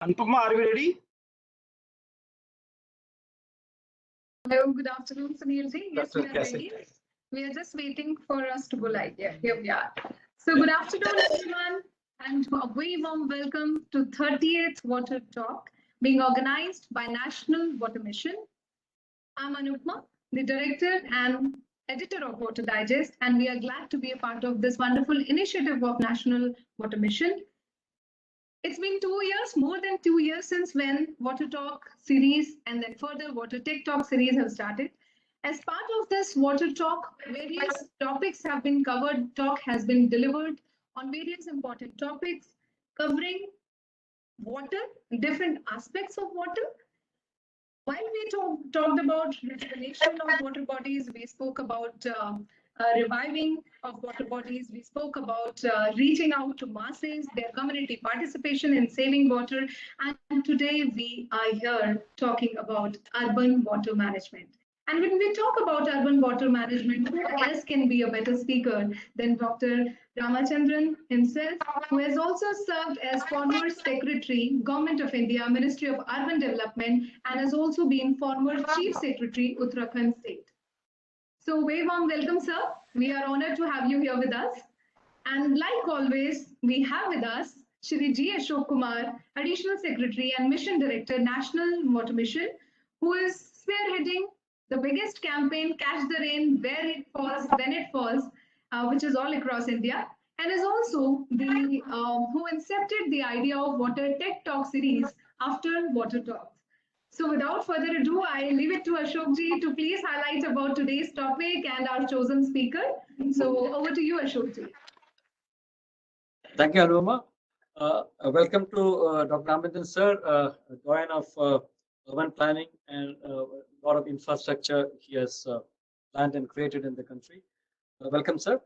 Anupama, are we ready? Hello, good afternoon, Sunilji. Yes, we are ready. We are just waiting for us to go live. Yeah, here we are. So, good afternoon, everyone, and a very warm welcome to 30th Water Talk, being organized by National Water Mission. I'm Anupama, the director and editor of Water Digest, and we are glad to be a part of this wonderful initiative of National Water Mission. It's been 2 years, more than 2 years since when Water Talk series and then further Water Tech Talk series have started. As part of this Water Talk, various topics have been covered. Talk has been delivered on various important topics covering water, different aspects of water. While we talked about rejuvenation of water bodies, we spoke about reviving of water bodies. We spoke about reaching out to masses, their community participation in saving water. And today we are here talking about urban water management. And when we talk about urban water management, who else can be a better speaker than Dr. Ramachandran himself, who has also served as former Secretary, Government of India, Ministry of Urban Development, and has also been former Chief Secretary, Uttarakhand State. So, very warm welcome, sir. We are honored to have you here with us. And like always, we have with us Shri G. Ashok Kumar, Additional Secretary and Mission Director, National Water Mission, who is spearheading the biggest campaign, Catch the Rain, Where It Falls, When It Falls, which is all across India, and is also the who incepted the idea of Water Tech Talk series after Water Talks. So without further ado, I leave it to Ashokji to please highlight about today's topic and our chosen speaker. So over to you, Ashokji. Thank you, Anupama. Welcome to Dr. Ramachandran sir, doyen of urban planning and a lot of infrastructure he has planned and created in the country. Welcome, sir.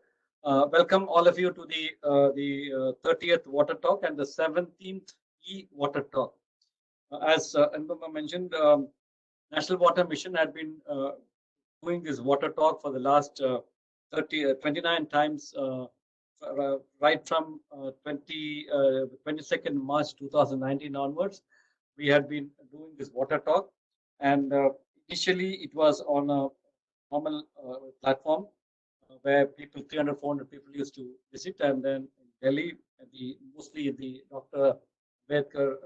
Welcome all of you to the 30th Water Talk and the 17th E-Water Talk. As Anupama mentioned, National Water Mission had been doing this water talk for the last 29 times, right from 22nd March 2019 onwards. We had been doing this water talk, and initially it was on a normal platform where people, 300, 400 people used to visit, and then in Delhi, mostly the Dr. Ambedkar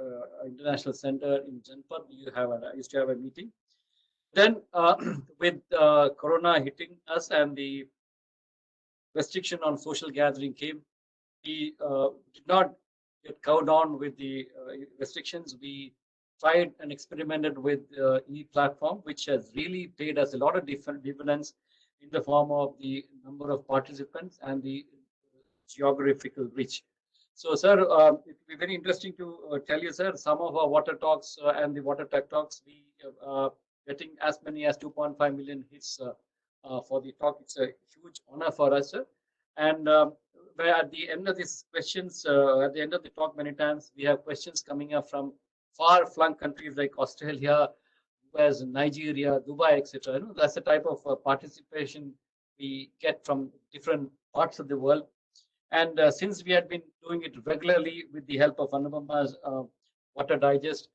International Center in Janpad, used to have a meeting. Then with Corona hitting us and the restriction on social gathering came, we did not get cowed down with the restrictions. We tried and experimented with e-platform, which has really paid us a lot of different dividends in the form of the number of participants and the geographical reach. So, sir, it will be very interesting to tell you, sir, some of our water talks and the water tech talks, we getting as many as 2.5 million hits for the talk. It's a huge honor for us, sir. And where at the end of these questions, at the end of the talk, many times we have questions coming up from far-flung countries like Australia, US, Nigeria, Dubai, etc. You know, that's the type of participation we get from different parts of the world. And since we had been doing it regularly with the help of Anupama's Water Digest,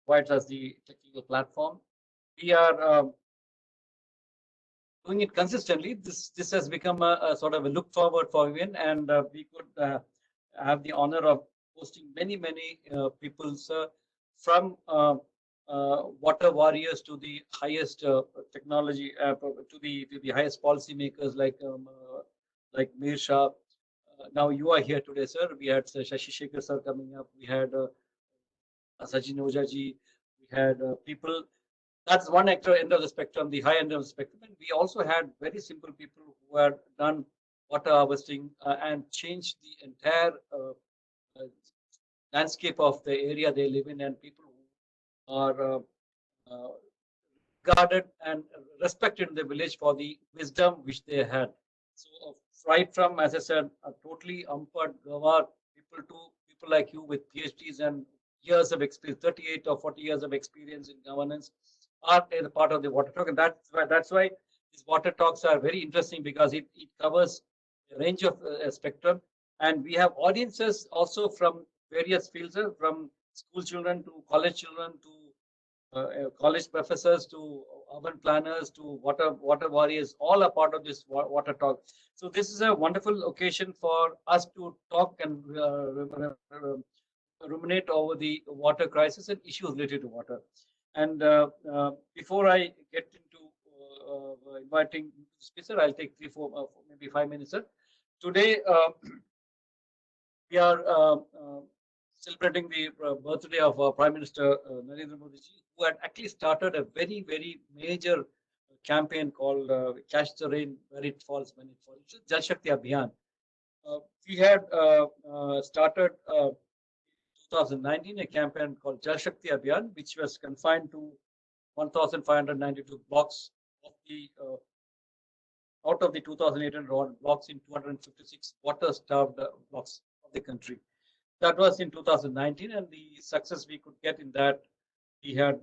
provides us the technical platform, we are doing it consistently. This has become a sort of a look forward for women, and we could have the honor of hosting many people, sir, from water warriors to the highest technology, to the highest policymakers like Mir Shah. Now you are here today, sir. We had Shashi Shekhar sir coming up. We had Sachin Ojaji. We had people. That's one end of the spectrum, the high end of the spectrum. And we also had very simple people who had done water harvesting and changed the entire landscape of the area they live in, and people who are regarded and respected in the village for the wisdom which they had. So right from, as I said, a totally unpad Gawar people to people like you with PhDs and years of experience, 38 or 40 years of experience in governance, are a part of the water talk. And that's why these water talks are very interesting, because it covers a range of spectrum. And we have audiences also from various fields, from school children to college children to college professors to urban planners to water warriors, all are part of this water talk. So this is a wonderful occasion for us to talk and ruminate over the water crisis and issues related to water. And before I get into inviting the speaker, I'll take 4 maybe 5 minutes. Sir. Today we are celebrating the birthday of our Prime Minister Narendra Modi ji, who had actually started a very major campaign called Catch the Rain Where It Falls When It Falls, which is Jal Shakti Abhiyan. We had started 2019 a campaign called Jal Shakti Abhiyan, which was confined to 1,592 blocks of the out of the 2,800 blocks in 256 water-starved blocks of the country. That was in 2019, and the success we could get in that, we had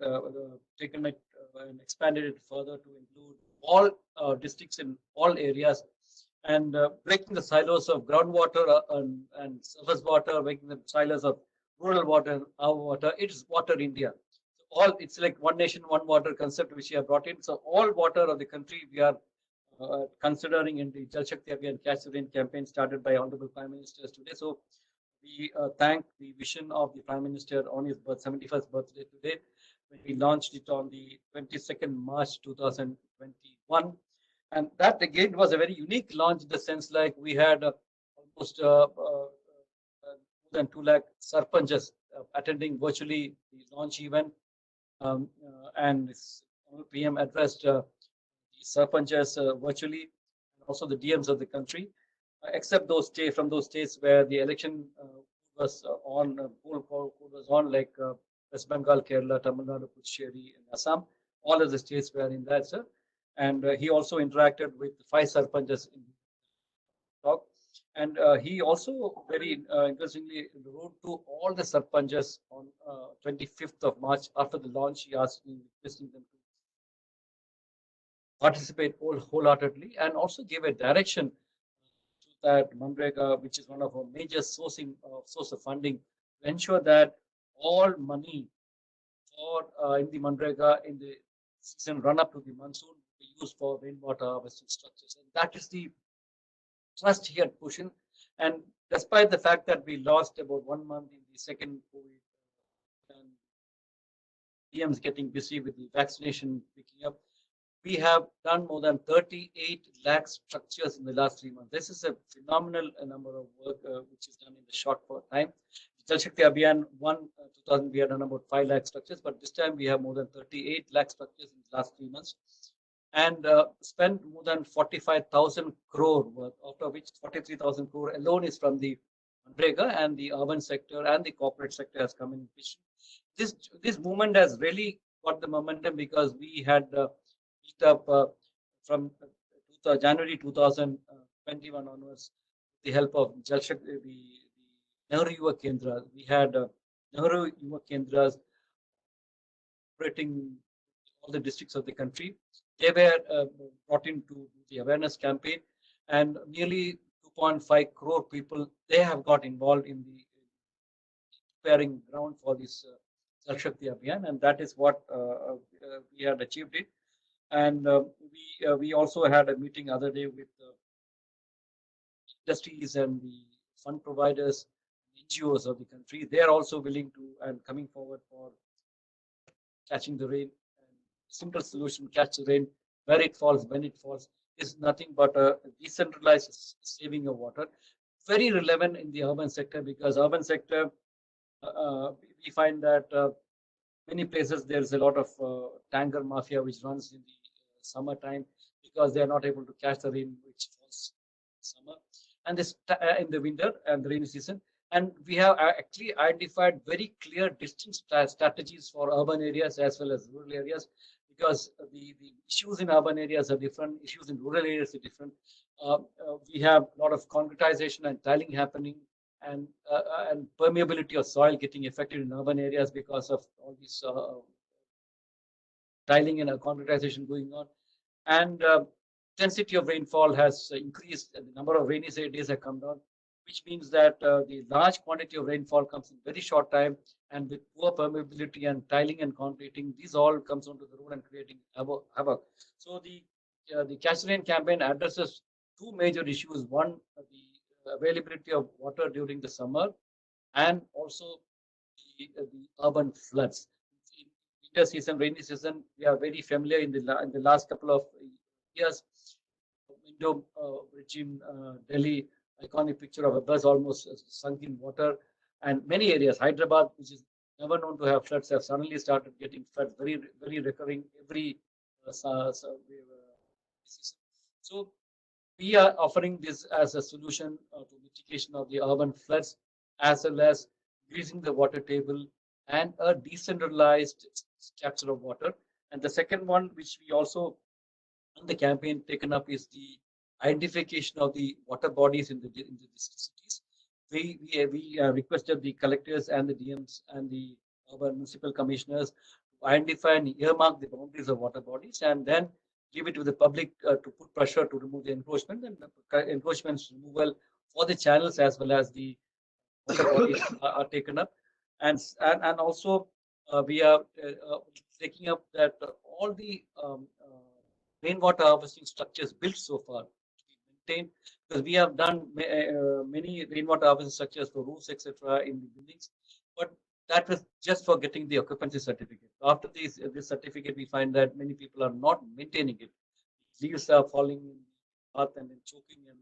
taken it and expanded it further to include all districts in all areas, and breaking the silos of groundwater and surface water, breaking the silos of rural water and our water. It is Water India. So it's like one nation, one water concept which we have brought in. So all water of the country we are considering in the Jal Shakti Abhiyan Catch the Rain campaign started by Honorable Prime Minister today. So we thank the vision of the Prime Minister on his 71st birthday today, when we launched it on the 22nd March 2021. And that again was a very unique launch in the sense like we had almost more than 2 lakh sarpanchas attending virtually the launch event. And PM addressed the sarpanchas virtually, and also the DMs of the country, except those states from those states where the election was was on, like West Bengal, Kerala, Tamil Nadu, Puducherry, and Assam. All of the states were in that, sir. And he also interacted with 5 sarpanchas in talk. And he also very interestingly wrote to all the sarpanchas on 25th of March after the launch. He asked me, requesting them to participate wholeheartedly, and also gave a direction to that Manrega, which is one of our major source of funding, to ensure that all money for in the Manrega in the season run up to the monsoon be used for rainwater harvesting structures. And that is the trust he had pushed in. And despite the fact that we lost about 1 month in the second COVID, and PMs getting busy with the vaccination picking up, we have done more than 38 lakh structures in the last 3 months. This is a phenomenal number of work which is done in the short time. Jal Shakti Abhiyan 2000, we had done about 5 lakh structures, but this time we have more than 38 lakh structures in the last 3 months, and spent more than 45,000 crore worth, out of which 43,000 crore alone is from the Manrega, and the urban sector and the corporate sector has come in. This movement has really got the momentum because we had built up from January 2021 onwards, with the help of Jal Shakti, the Nehru Yuva Kendra. We had Nehru Yuva Kendras operating all the districts of the country. They were brought into the awareness campaign, and nearly 2.5 crore people, they have got involved in the preparing ground for this Jal Shakti Abhiyan, and that is what we had achieved it. And we also had a meeting other day with industries and the fund providers, NGOs of the country. They are also willing to and coming forward for catching the rain. And simple solution: catch the rain where it falls, when it falls, is nothing but a decentralized saving of water. Very relevant in the urban sector, because urban sector, we find that many places there is a lot of tanker mafia which runs in the summertime, because they are not able to catch the rain which falls in summer and this in the winter and the rainy season. And we have actually identified very clear distinct strategies for urban areas as well as rural areas, because the issues in urban areas are different, issues in rural areas are different. We have a lot of concretization and tiling happening, and permeability of soil getting affected in urban areas because of all these tiling and concretization going on. And intensity of rainfall has increased, and the number of rainy days have come down. which means that the large quantity of rainfall comes in very short time, and with poor permeability and tiling and concreting, these all comes onto the road and creating havoc. So the Catch the Rain campaign addresses two major issues: one, the availability of water during the summer, and also the urban floods. In winter season, rainy season, we are very familiar in the last couple of years. Window bridge in Delhi, iconic picture of a bus almost sunk in water, and many areas. Hyderabad, which is never known to have floods, have suddenly started getting floods, very recurring every season. So we are offering this as a solution to mitigation of the urban floods, as well as increasing the water table and a decentralized capture of water. And the second one, which we also in the campaign taken up, is the identification of the water bodies in the cities. We requested the collectors and the DMs and the urban municipal commissioners to identify and earmark the boundaries of water bodies, and then give it to the public to put pressure to remove the encroachment, and the encroachments removal for the channels as well as the water bodies are taken up. And also we are taking up that all the rainwater harvesting structures built so far to be maintained, because we have done many rainwater harvesting structures for roofs, etc., in the buildings, but that was just for getting the occupancy certificate. After this certificate, we find that many people are not maintaining it. Leaves are falling in the path and then choking, and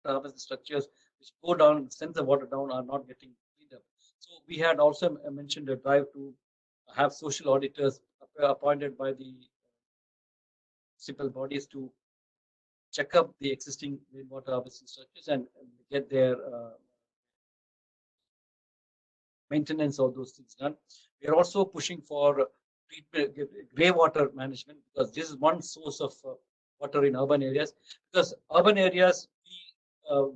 harvesting structures which go down, send the water down, are not getting cleaned up. So we had also mentioned a drive to have social auditors appointed by the municipal bodies to check up the existing rainwater harvesting structures and get their maintenance of those things done. We are also pushing for grey water management, because this is one source of water in urban areas. Because urban areas,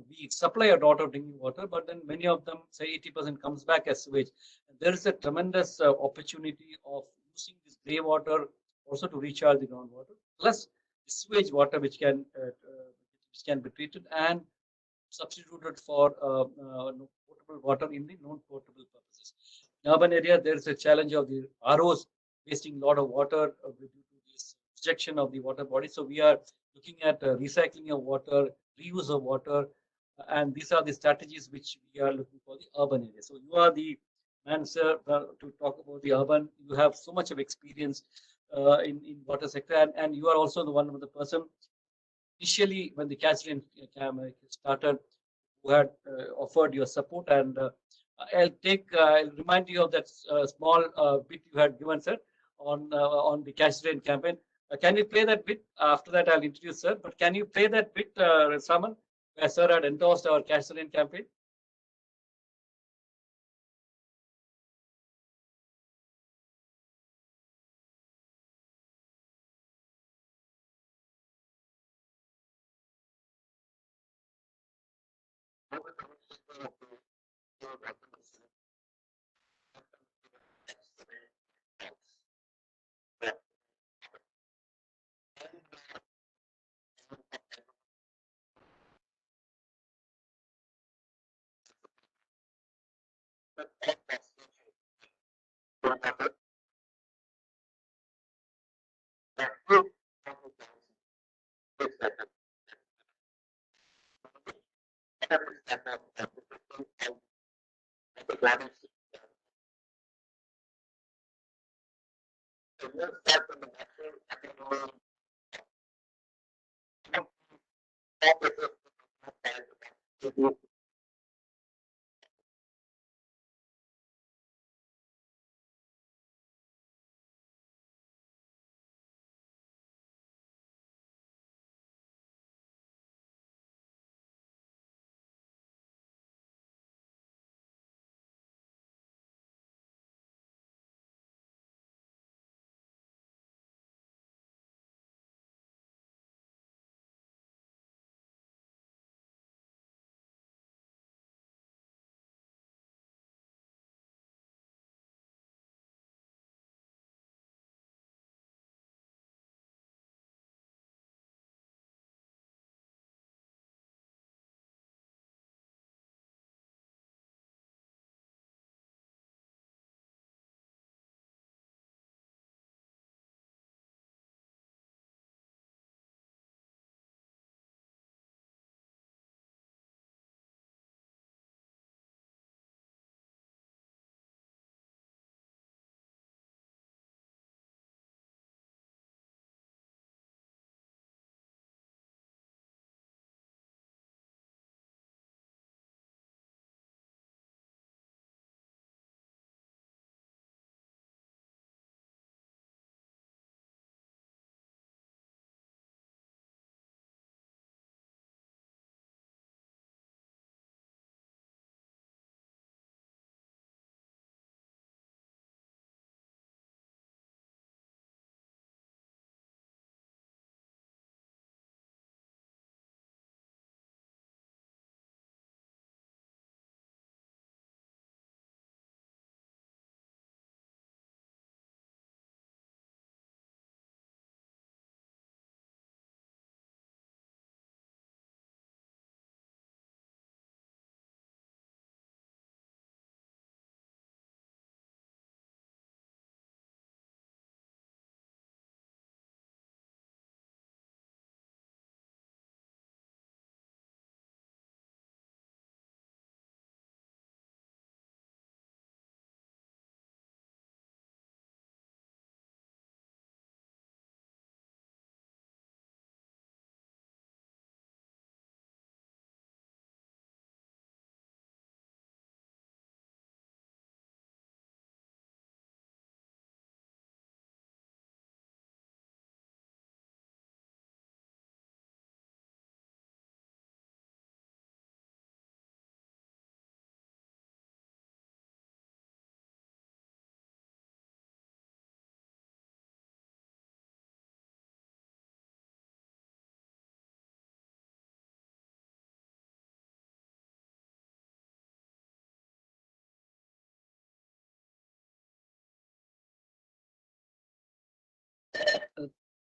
we supply a lot of drinking water, but then many of them, say 80%, comes back as sewage. And there is a tremendous opportunity of using this grey water also to recharge the groundwater, plus the sewage water, which can be treated and substituted for potable water in the non-potable purposes. In urban areas, there is a challenge of the ROs wasting a lot of water due to this rejection of the water body. So we are looking at recycling of water, reuse of water, and these are the strategies which we are looking for the urban area. So you are the man, sir, to talk about the urban. You have so much of experience in water sector, and you are also the one of the person initially when the Catch the Rain started, who had offered your support. And I'll remind you of that small bit you had given, sir, on the Catch the Rain campaign. Can you play that bit? After that, I'll introduce sir. But can you play that bit, Saman, where sir had endorsed our Catch the Rain campaign?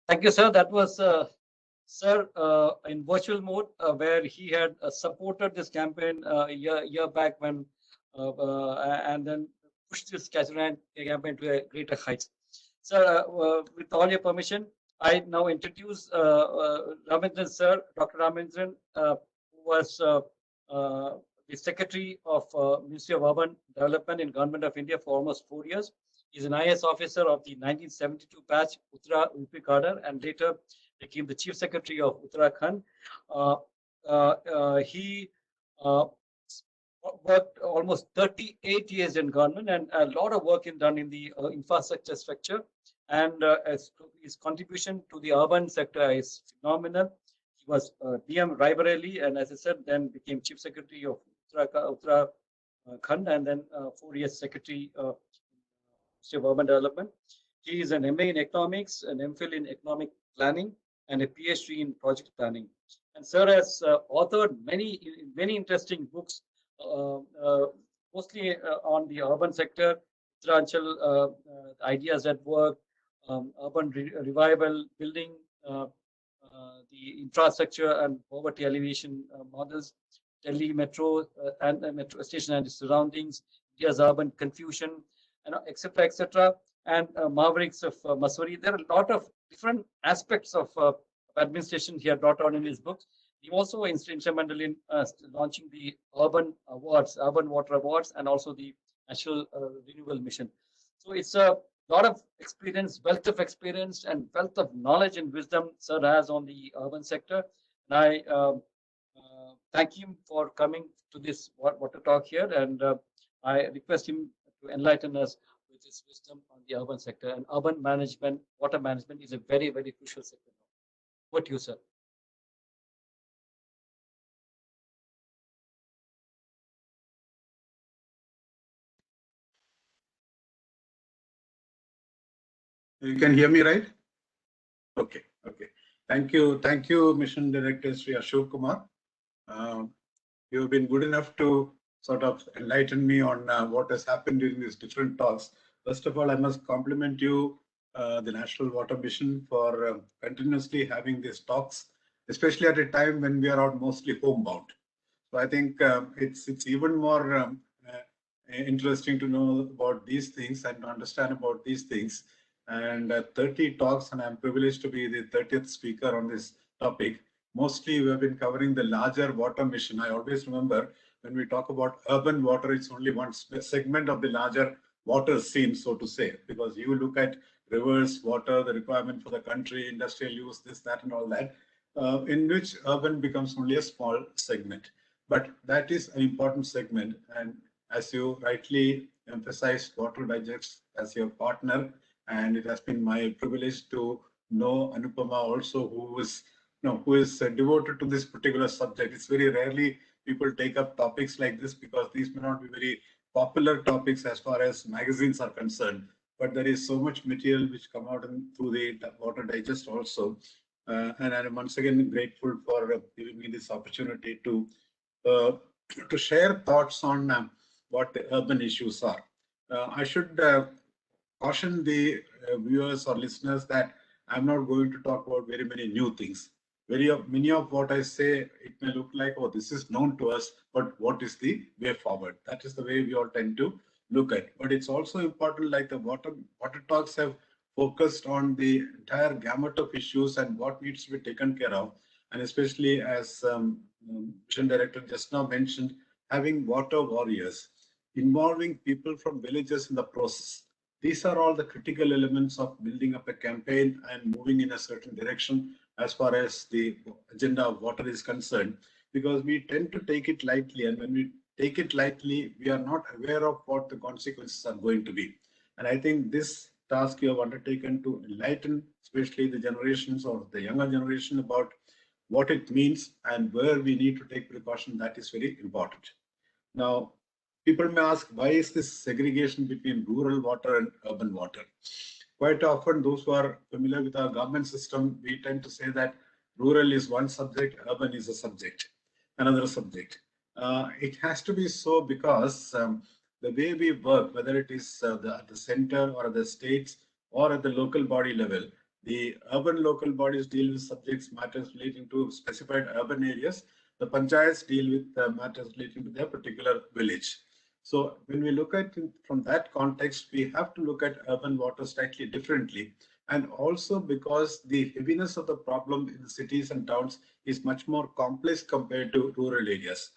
Thank you, sir. That was sir in virtual mode, where he had supported this campaign year back when, and then pushed this campaign to a greater heights. Sir, with all your permission, I now introduce Ramendran sir, Dr. Ramendran, who was the Secretary of Ministry of Urban Development in Government of India for almost 4 years. He's an IS officer of the 1972 batch Uttara UP cadre, and later became the Chief Secretary of Uttarakhand. He worked almost 38 years in government, and a lot of work is done in the infrastructure structure. And his contribution to the urban sector is phenomenal. He was DM Raebareli, and as I said, then became Chief Secretary of Uttarakhand, and then 4 years Secretary of Ministry of Urban Development. He is an MA in economics, an MPhil in economic planning, and a PhD in project planning. And sir has authored many interesting books, mostly on the urban sector, Uttaranchal, ideas at work, urban revival, building the infrastructure and poverty alleviation models, Delhi Metro and the metro station and its surroundings, India's urban confusion, and etc. etc. And Mavericks of Mussoorie. There are a lot of different aspects of administration he had brought out in his books. He also instrumental in launching the urban awards, urban water awards, and also the national renewal mission. So it's a lot of experience, wealth of experience, and wealth of knowledge and wisdom sir has on the urban sector. And I thank him for coming to this water talk here, and I request him to enlighten us with his wisdom on the urban sector. And urban management, water management is a very, very crucial sector. What you, sir? You can hear me, right? Okay, okay. Thank you, Mission Director Sri Ashok Kumar. You have been good enough to sort of enlighten me on what has happened during these different talks. First of all, I must compliment you, the National Water Mission, for continuously having these talks, especially at a time when we are out mostly homebound. So I think it's even more interesting to know about these things and to understand about these things. And 30 talks, and I'm privileged to be the 30th speaker on this topic. Mostly we have been covering the larger water mission. I always remember when we talk about urban water, it's only one segment of the larger water scene, so to say, because you look at rivers, water, the requirement for the country, industrial use, this, that, and all that, in which urban becomes only a small segment. But that is an important segment. And as you rightly emphasized, Water Digest as your partner, and it has been my privilege to know Anupama also, who is devoted to this particular subject. It's very rarely people take up topics like this because these may not be very popular topics as far as magazines are concerned. But there is so much material which come out through the Water Digest also. And I'm once again grateful for giving me this opportunity to share thoughts on what the urban issues are. I should caution the viewers or listeners that I'm not going to talk about very many new things. Many of what I say, it may look like, oh, this is known to us, but what is the way forward? That is the way we all tend to look at. But it's also important, like the water talks have focused on the entire gamut of issues and what needs to be taken care of. And especially as Mission Director just now mentioned, having water warriors, involving people from villages in the process. These are all the critical elements of building up a campaign and moving in a certain direction as far as the agenda of water is concerned, because we tend to take it lightly. And when we take it lightly, we are not aware of what the consequences are going to be. And I think this task you have undertaken to enlighten, especially the generations or the younger generation, about what it means and where we need to take precaution, that is very important. Now, people may ask, why is this segregation between rural water and urban water? Quite often, those who are familiar with our government system, we tend to say that rural is one subject, urban is a subject, another subject. It has to be so because the way we work, whether it is at the center or at the states or at the local body level, The urban local bodies deal with subjects matters relating to specified urban areas. The panchayats deal with matters relating to their particular village. So when we look at it from that context, we have to look at urban water slightly differently. And also because the heaviness of the problem in the cities and towns is much more complex compared to rural areas.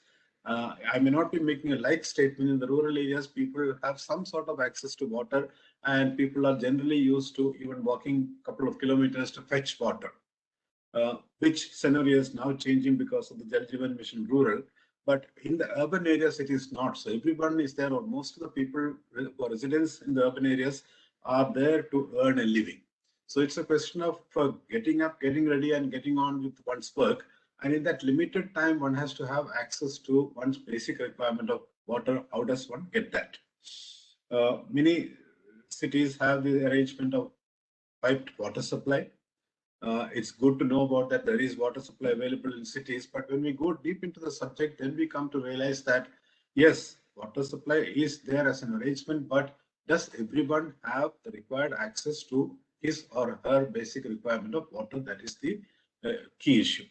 I may not be making a light statement. In the rural areas, people have some sort of access to water, and people are generally used to even walking a couple of kilometers to fetch water, which scenario is now changing because of the Jal Jeevan Mission rural. But in the urban areas, it is not. So everyone is there, or most of the people who are residents in the urban areas are there to earn a living. So it's a question of getting up, getting ready, and getting on with one's work. And in that limited time, one has to have access to one's basic requirement of water. How does one get that? Many cities have the arrangement of piped water supply. It's good to know about that there is water supply available in cities, but when we go deep into the subject, then we come to realize that yes, water supply is there as an arrangement, but does everyone have the required access to his or her basic requirement of water? That is the key issue.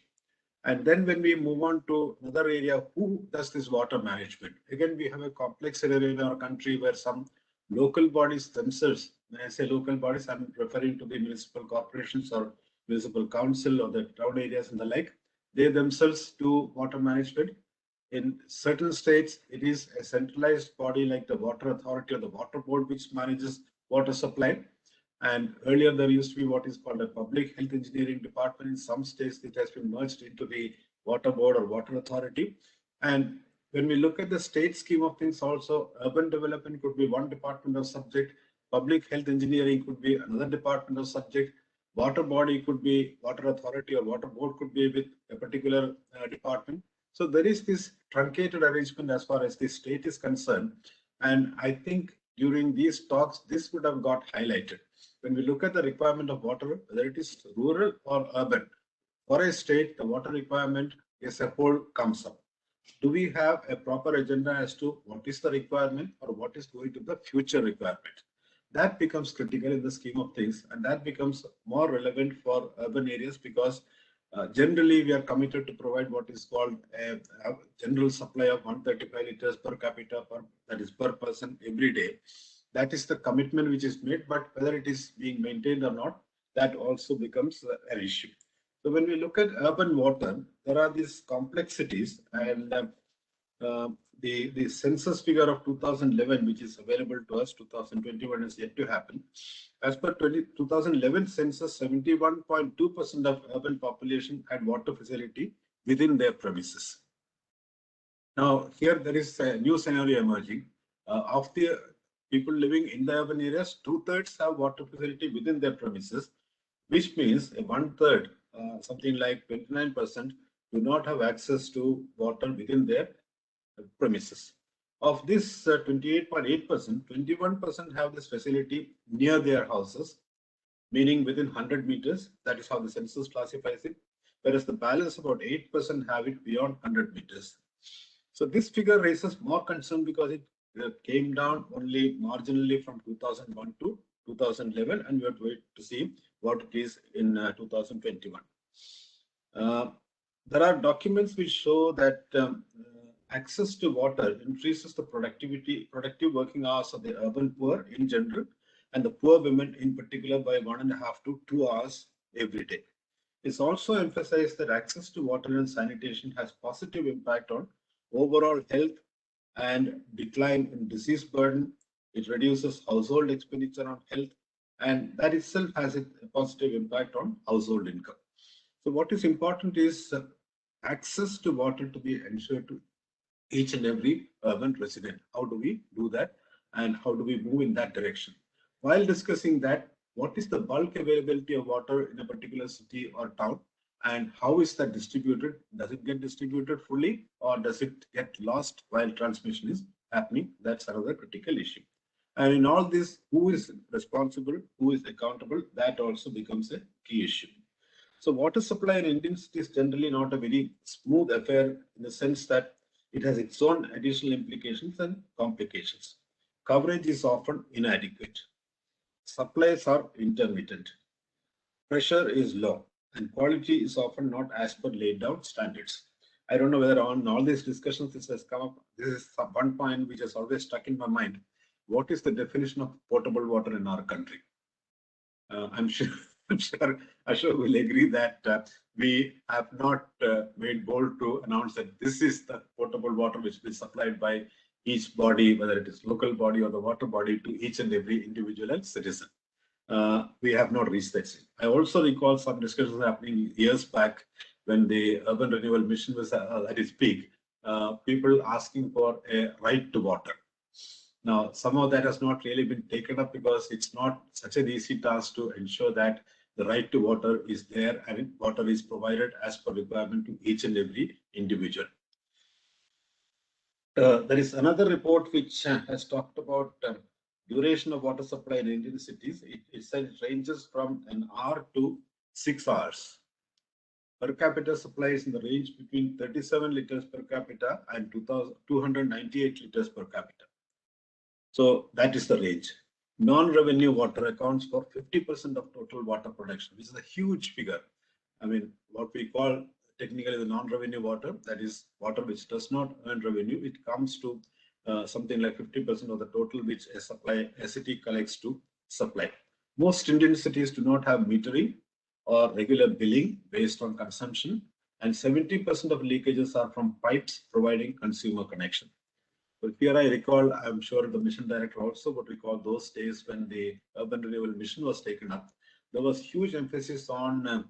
And then when we move on to another area, who does this water management? Again, we have a complex area in our country where some local bodies themselves, when I say local bodies, I'm referring to the municipal corporations or municipal council or the town areas and the like, they themselves do water management. In certain states, it is a centralized body like the water authority or the water board, which manages water supply. And earlier there used to be what is called a public health engineering department. In some states, it has been merged into the water board or water authority. And when we look at the state scheme of things also, urban development could be one department of subject, public health engineering could be another department of subject, water body could be water authority or water board could be with a particular department. So there is this truncated arrangement as far as the state is concerned. And I think during these talks, this would have got highlighted. When we look at the requirement of water, whether it is rural or urban, for a state, the water requirement as a whole comes up. Do we have a proper agenda as to what is the requirement or what is going to be the future requirement? That becomes critical in the scheme of things, and that becomes more relevant for urban areas because generally we are committed to provide what is called a general supply of 135 liters per capita, that is per person every day. That is the commitment which is made, but whether it is being maintained or not, that also becomes an issue. So when we look at urban water, there are these complexities, and the census figure of 2011, which is available to us, 2021 is yet to happen. As per 2011 census, 71.2% of urban population had water facility within their premises. Now, here there is a new scenario emerging. Of the people living in the urban areas, 2/3 have water facility within their premises, which means 1/3, something like 29%, do not have access to water within their premises. Of this 28.8%, 21% have this facility near their houses, meaning within 100 meters. That is how the census classifies it. Whereas the balance, about 8%, have it beyond 100 meters. So this figure raises more concern because it came down only marginally from 2001 to 2011, and we have to wait to see what it is in 2021. There are documents which show that access to water increases the productive working hours of the urban poor in general, and the poor women in particular by 1.5 to 2 hours every day. It's also emphasized that access to water and sanitation has positive impact on overall health and decline in disease burden. It reduces household expenditure on health, and that itself has a positive impact on household income. So what is important is access to water to be ensured to each and every urban resident. How do we do that, and how do we move in that direction? While discussing that, what is the bulk availability of water in a particular city or town, and how is that distributed? Does it get distributed fully, or does it get lost while transmission is happening? That's another critical issue. And in all this, who is responsible, who is accountable, that also becomes a key issue. So water supply in Indian cities is generally not a very smooth affair in the sense that it has its own additional implications and complications. Coverage is often inadequate. Supplies are intermittent. pressure is low and quality is often not as per laid down standards. I don't know whether on all these discussions this has come up. This is one point which has always stuck in my mind. What is the definition of potable water in our country? I'm sure, I'm sure Ashok will agree that we have not made bold to announce that this is the potable water which is supplied by each body, whether it is local body or the water body, to each and every individual and citizen. We have not reached that stage. I also recall some discussions happening years back when the urban renewal mission was at its peak. People asking for a right to water. Now, some of that has not really been taken up because it's not such an easy task to ensure that the right to water is there and water is provided as per requirement to each and every individual. There is another report which has talked about duration of water supply in Indian cities. It says it ranges from an hour to 6 hours. Per capita supply is in the range between 37 liters per capita and 298 liters per capita. So that is the range. Non-revenue water accounts for 50% of total water production, which is a huge figure. I mean, what we call technically the non-revenue water, that is water which does not earn revenue, it comes to something like 50% of the total which a city collects to supply. Most Indian cities do not have metering or regular billing based on consumption, and 70% of leakages are from pipes providing consumer connection. But here I recall, I'm sure the mission director also would recall those days when the urban renewal mission was taken up. There was huge emphasis on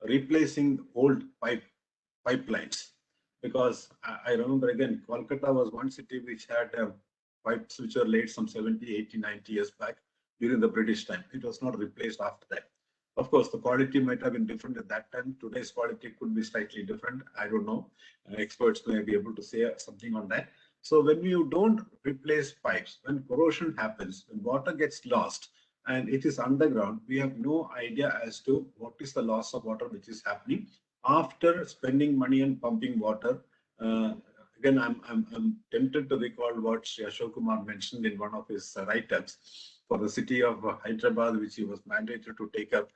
replacing old pipelines, because I remember again, Kolkata was one city which had pipes which were laid some 70, 80, 90 years back during the British time. It was not replaced after that. Of course, the quality might have been different at that time. Today's quality could be slightly different. I don't know. Experts may be able to say something on that. So when you don't replace pipes, when corrosion happens, when water gets lost and it is underground, we have no idea as to what is the loss of water which is happening after spending money and pumping water. Again, I'm tempted to recall what Sri Ashok Kumar mentioned in one of his write-ups for the city of Hyderabad, which he was mandated to take up.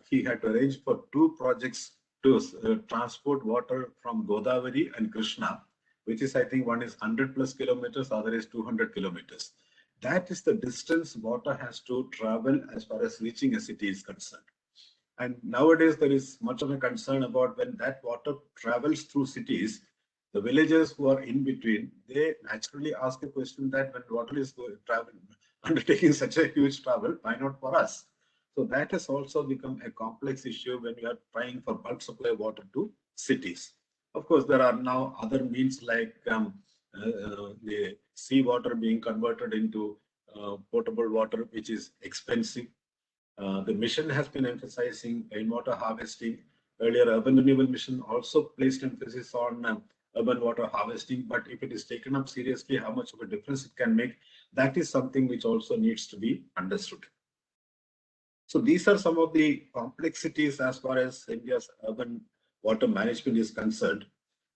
He had to arrange for 2 projects to transport water from Godavari and Krishna, which is, I think, one is 100 plus kilometers, other is 200 kilometers. That is the distance water has to travel as far as reaching a city is concerned. And nowadays, there is much of a concern about when that water travels through cities, the villagers who are in between, they naturally ask a question that when water is undertaking such a huge travel, why not for us? So that has also become a complex issue when you are trying for bulk supply water to cities. Of course, there are now other means like the seawater being converted into potable water, which is expensive. The mission has been emphasizing rainwater harvesting. Earlier, urban renewal mission also placed emphasis on urban water harvesting, but if it is taken up seriously, how much of a difference it can make, that is something which also needs to be understood. So these are some of the complexities as far as India's urban water management is concerned.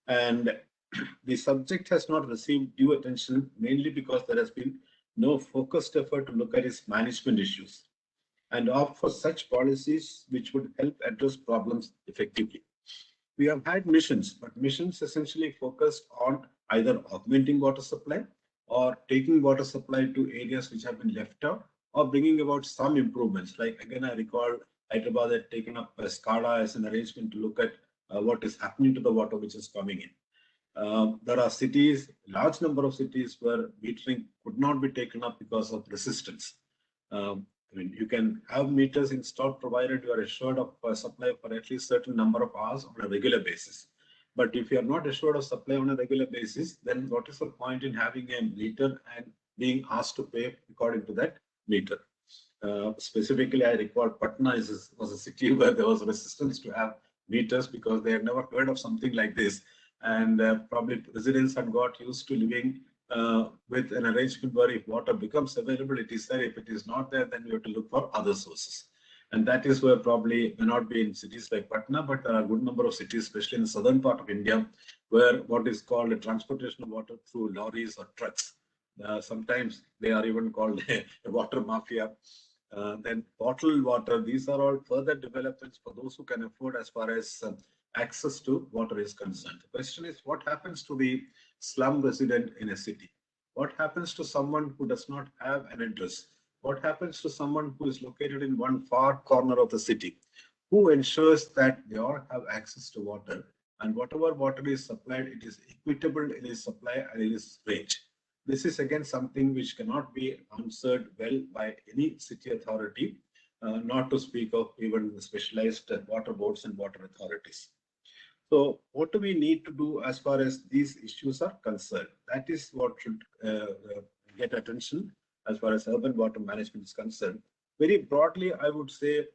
And the subject has not received due attention, mainly because there has been no focused effort to look at its management issues and opt for such policies which would help address problems effectively. We have had missions, but missions essentially focused on either augmenting water supply or taking water supply to areas which have been left out, or bringing about some improvements. Like again, I recall Hyderabad had taken up SCADA as an arrangement to look at what is happening to the water which is coming in. There are cities, large number of cities where metering could not be taken up because of resistance. I mean, you can have meters installed provided you are assured of supply for at least certain number of hours on a regular basis. But if you are not assured of supply on a regular basis, then what is the point in having a meter and being asked to pay according to that meter? Specifically, I recall Patna was a city where there was resistance to have meters because they had never heard of something like this. And probably residents had got used to living with an arrangement where if water becomes available, it is there. If it is not there, then you have to look for other sources. And that is where probably may not be in cities like Patna, but there are a good number of cities, especially in the southern part of India, where what is called a transportation of water through lorries or trucks. Sometimes they are even called a water mafia. then bottled water. These are all further developments for those who can afford as far as access to water is concerned. The question is, what happens to the slum resident in a city? What happens to someone who does not have an address? What happens to someone who is located in one far corner of the city? Who ensures that they all have access to water, and whatever water is supplied, it is equitable in its supply and in its range? This is again something which cannot be answered well by any city authority, not to speak of even the specialized water boards and water authorities. So what do we need to do as far as these issues are concerned? That is what should get attention as far as urban water management is concerned. Very broadly, I would say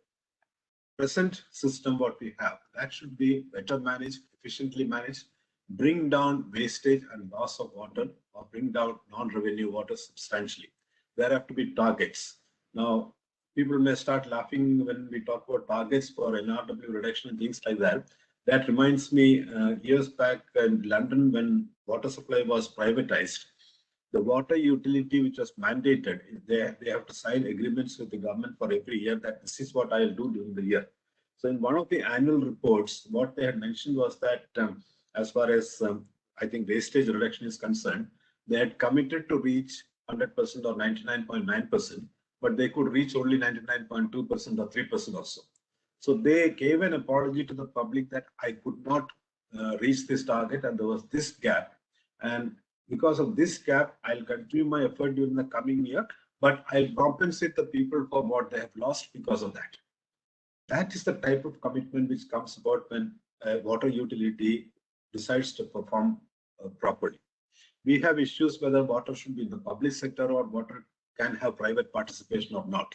present system what we have, that should be better managed, efficiently managed, bring down wastage and loss of water, or bring down non-revenue water substantially. There have to be targets. Now, people may start laughing when we talk about targets for NRW reduction and things like that. That reminds me, years back in London, when water supply was privatized, the water utility which was mandated, they have to sign agreements with the government for every year that this is what I'll do during the year. So in one of the annual reports, what they had mentioned was that as far as I think wastage reduction is concerned, they had committed to reach 100% or 99.9%, but they could reach only 99.2% or 3% or so. So they gave an apology to the public that I could not reach this target and there was this gap. And because of this gap, I'll continue my effort during the coming year, but I'll compensate the people for what they have lost because of that. That is the type of commitment which comes about when a water utility decides to perform properly. We have issues whether water should be in the public sector or water can have private participation or not.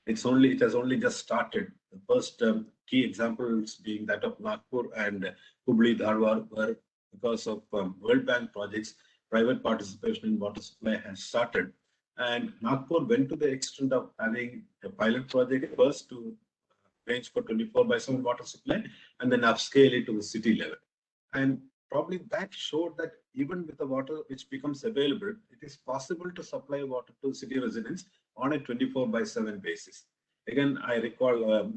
It has only just started. The first key examples being that of Nagpur and Hubli Dharwar, where because of World Bank projects, private participation in water supply has started. And Nagpur went to the extent of having a pilot project first to range for 24/7 water supply, and then upscale it to the city level. And probably that showed that even with the water which becomes available, it is possible to supply water to city residents on a 24/7 basis. Again, I recall,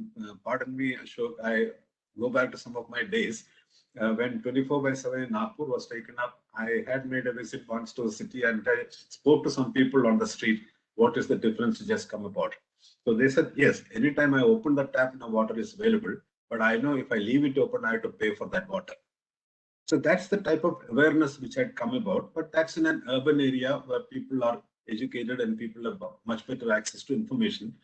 pardon me, Ashok, I go back to some of my days when 24/7 in Nagpur was taken up. I had made a visit once to the city and I spoke to some people on the street. What is the difference to just come about? So they said, yes, anytime I open the tap, now water is available. But I know if I leave it open, I have to pay for that water. So that's the type of awareness which had come about. But that's in an urban area where people are educated and people have much better access to information.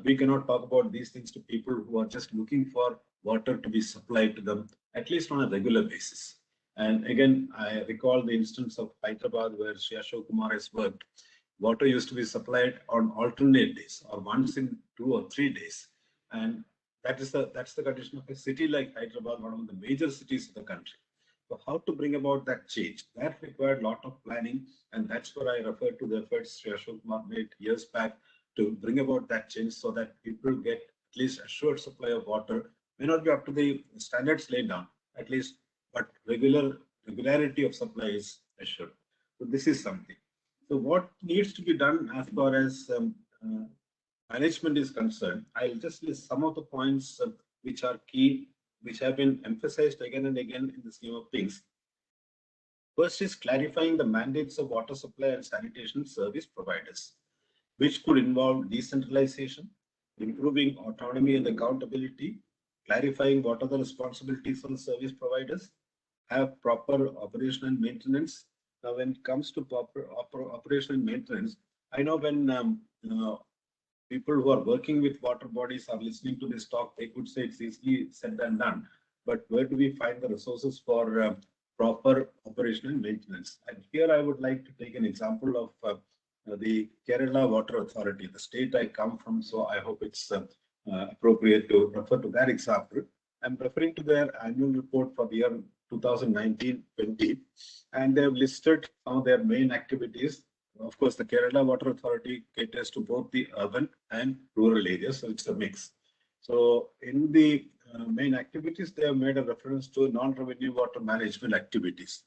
We cannot talk about these things to people who are just looking for water to be supplied to them, at least on a regular basis. And again, I recall the instance of Hyderabad where Shri Ashok Kumar has worked. Water used to be supplied on alternate days or once in 2 or 3 days. And that's the condition of a city like Hyderabad, one of the major cities of the country. So how to bring about that change? That required a lot of planning. And that's where I refer to the efforts Shri Ashok Kumar made years back to bring about that change so that people get at least assured supply of water. May not be up to the standards laid down, at least, but regularity of supply is assured. So this is something. So what needs to be done as far as management is concerned, I'll just list some of the points which are key, which have been emphasized again and again in the scheme of things. First is clarifying the mandates of water supply and sanitation service providers, which could involve decentralization, improving autonomy and accountability, clarifying what are the responsibilities of the service providers, have proper operation and maintenance. Now, when it comes to proper operation and maintenance, I know when people who are working with water bodies are listening to this talk, they could say it's easily said and done. But where do we find the resources for proper operation and maintenance? And here I would like to take an example of the Kerala Water Authority, the state I come from. So I hope it's appropriate to refer to that example. I'm referring to their annual report for the year 2019-20, and they have listed some of their main activities. Of course, the Kerala Water Authority caters to both the urban and rural areas, so it's a mix. So in the main activities, they have made a reference to non-revenue water management activities.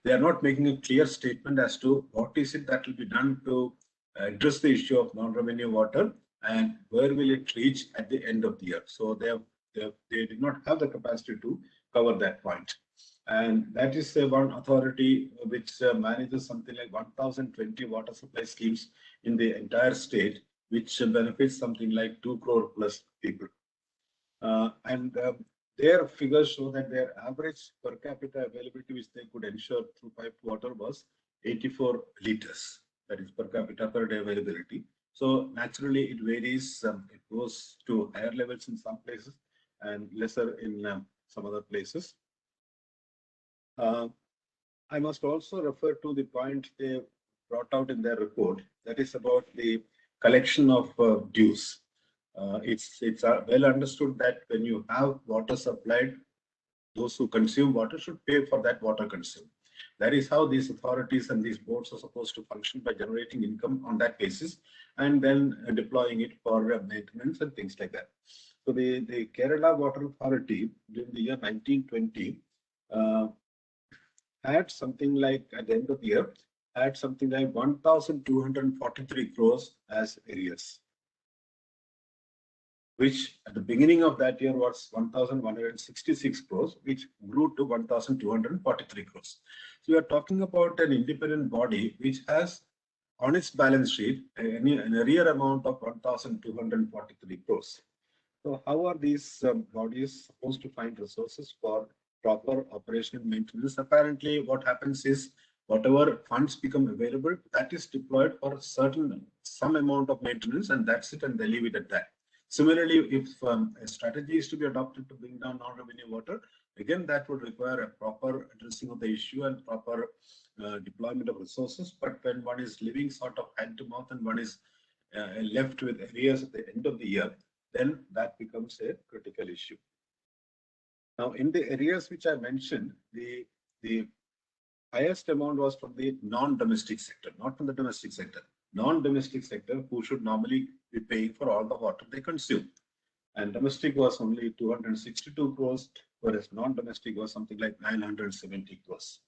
They are not making a clear statement as to what is it that will be done to address the issue of non-revenue water, and where will it reach at the end of the year. So they did not have the capacity to cover that point. And that is one authority which manages something like 1,020 water supply schemes in the entire state, which benefits something like 2 crore plus people. And their figures show that their average per capita availability, which they could ensure through piped water, was 84 liters. That is per capita per day availability. So naturally, it varies. It goes to higher levels in some places and lesser in some other places. I must also refer to the point they brought out in their report, that is about the collection of dues. It's well understood that when you have water supplied, those who consume water should pay for that water consumed. That is how these authorities and these boards are supposed to function, by generating income on that basis and then deploying it for maintenance and things like that. So the Kerala Water Authority during the year 1920 had something like, at the end of the year, had something like 1,243 crores as arrears, which at the beginning of that year was 1,166 crores, which grew to 1,243 crores. So we are talking about an independent body which has on its balance sheet an arrear amount of 1,243 crores. So how are these bodies supposed to find resources for proper operation and maintenance? Apparently, what happens is whatever funds become available, that is deployed for some amount of maintenance, and that's it, and they leave it at that. Similarly, if a strategy is to be adopted to bring down non-revenue water, again, that would require a proper addressing of the issue and proper deployment of resources. But when one is living sort of hand to mouth and one is left with arrears at the end of the year, then that becomes a critical issue. Now, in the areas which I mentioned, the highest amount was from the non-domestic sector, not from the domestic sector. Non-domestic sector, who should normally be paying for all the water they consume. And domestic was only 262 crores, whereas non-domestic was something like 970 crores.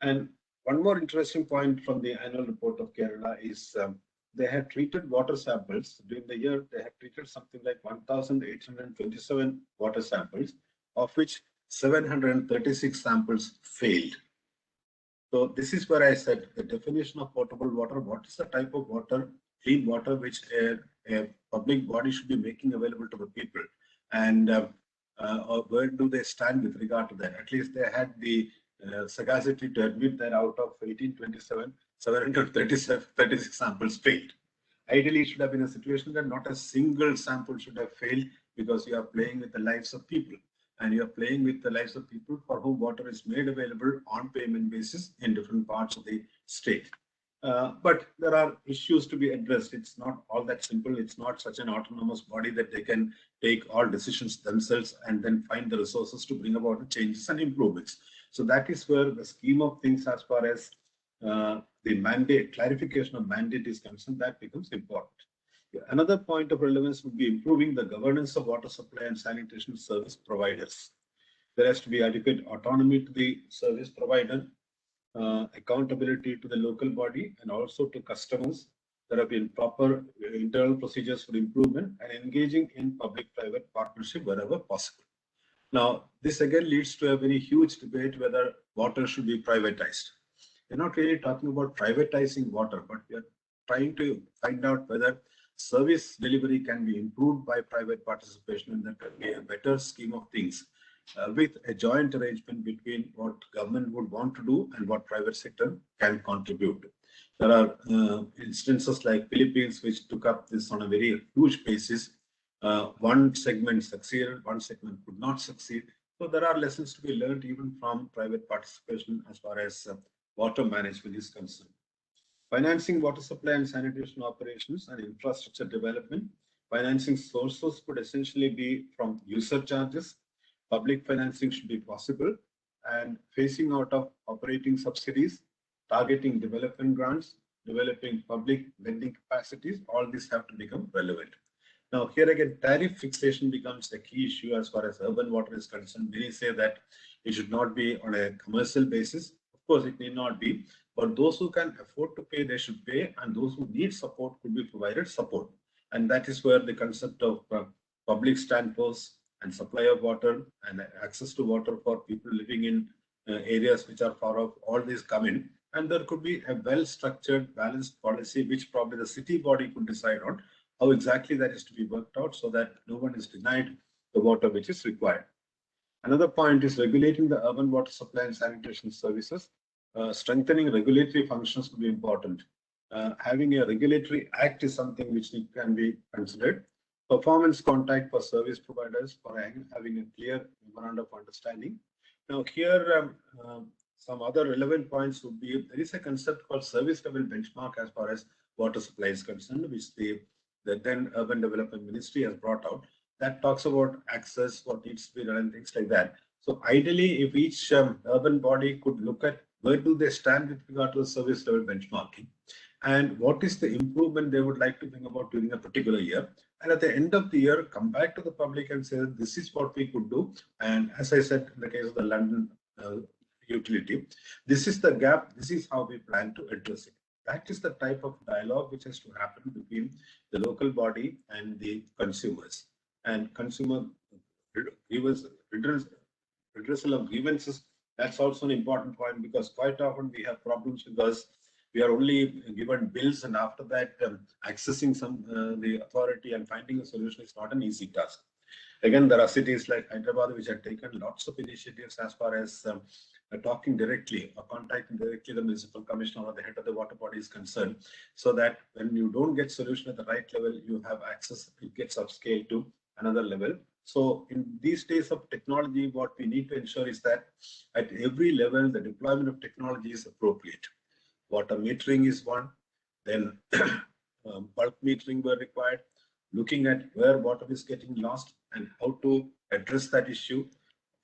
And one more interesting point from the annual report of Kerala is they had treated water samples. During the year, they had treated something like 1,827 water samples, of which 736 samples failed. So this is where I said the definition of potable water, what is the type of water, clean water, which a public body should be making available to the people, and where do they stand with regard to that? At least they had the sagacity to admit that out of 1827, 736 samples failed. Ideally, it should have been a situation that not a single sample should have failed, because you are playing with the lives of people, and you are playing with the lives of people for whom water is made available on payment basis in different parts of the state. But there are issues to be addressed. It's not all that simple. It's not such an autonomous body that they can take all decisions themselves and then find the resources to bring about the changes and improvements. So that is where the scheme of things, as far as the mandate, clarification of mandate is concerned, that becomes important. Another point of relevance would be improving the governance of water supply and sanitation service providers. There has to be adequate autonomy to the service provider, accountability to the local body, and also to customers. There have been proper internal procedures for improvement, and engaging in public-private partnership wherever possible. Now, this again leads to a very huge debate whether water should be privatized. We're not really talking about privatizing water, but we are trying to find out whether service delivery can be improved by private participation, and that can be a better scheme of things with a joint arrangement between what government would want to do and what private sector can contribute. There are instances like Philippines, which took up this on a very huge basis. One segment succeeded, one segment could not succeed. So there are lessons to be learned even from private participation as far as water management is concerned. Financing water supply and sanitation operations and infrastructure development. Financing sources could essentially be from user charges. Public financing should be possible, and phasing out of operating subsidies, targeting development grants, developing public lending capacities, all these have to become relevant. Now, here again, tariff fixation becomes a key issue as far as urban water is concerned. Many say that it should not be on a commercial basis. Of course, it need not be, But those who can afford to pay, they should pay, and those who need support could be provided support. And that is where the concept of public standposts and supply of water and access to water for people living in areas which are far off, all these come in. And there could be a well-structured, balanced policy, which probably the city body could decide on how exactly that is to be worked out so that no one is denied the water which is required. Another point is regulating the urban water supply and sanitation services. Strengthening regulatory functions will be important. Having a regulatory act is something which can be considered. Performance contact for service providers for having a clear memorandum of understanding. Now here, some other relevant points would be, there is a concept called service level benchmark as far as water supply is concerned, which the then Urban Development Ministry has brought out. That talks about access, what needs to be done, and things like that. So ideally, if each urban body could look at where do they stand with regard to the service level benchmarking, and what is the improvement they would like to bring about during a particular year. And at the end of the year, come back to the public and say, this is what we could do. And as I said, in the case of the London utility, this is the gap, this is how we plan to address it. That is the type of dialogue which has to happen between the local body and the consumers. And consumer redressal of grievances, that's also an important point, because quite often we have problems because we are only given bills, and after that accessing the authority and finding a solution is not an easy task. Again, there are cities like Hyderabad which have taken lots of initiatives as far as talking directly or contacting directly the municipal commissioner or the head of the water body is concerned, so that when you don't get solution at the right level, you have access, it gets upscaled to another level. So in these days of technology, what we need to ensure is that at every level, the deployment of technology is appropriate. Water metering is one, then bulk metering were required, looking at where water is getting lost and how to address that issue.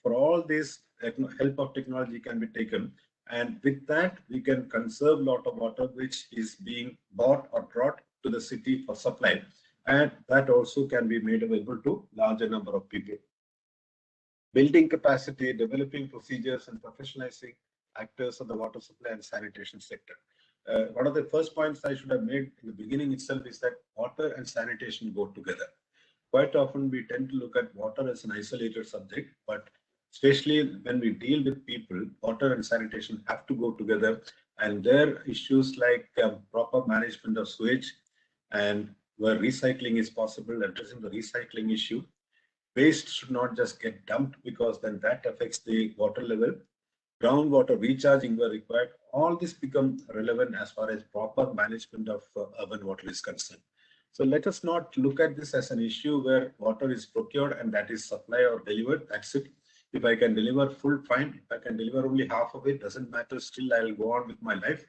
For all this, help of technology can be taken, and with that we can conserve a lot of water which is being bought or brought to the city for supply, and that also can be made available to larger number of people. Building capacity, developing procedures, and professionalizing actors of the water supply and sanitation sector. One of the first points I should have made in the beginning itself is that water and sanitation go together. Quite often we tend to look at water as an isolated subject, but especially when we deal with people, water and sanitation have to go together, and there are issues like proper management of sewage, and where recycling is possible, addressing the recycling issue. Waste should not just get dumped, because then that affects the water level. Groundwater recharging were required. All this become relevant as far as proper management of urban water is concerned. So let us not look at this as an issue where water is procured and that is supplied or delivered. That's it. If I can deliver full, fine. If I can deliver only half of it, doesn't matter. Still, I will go on with my life,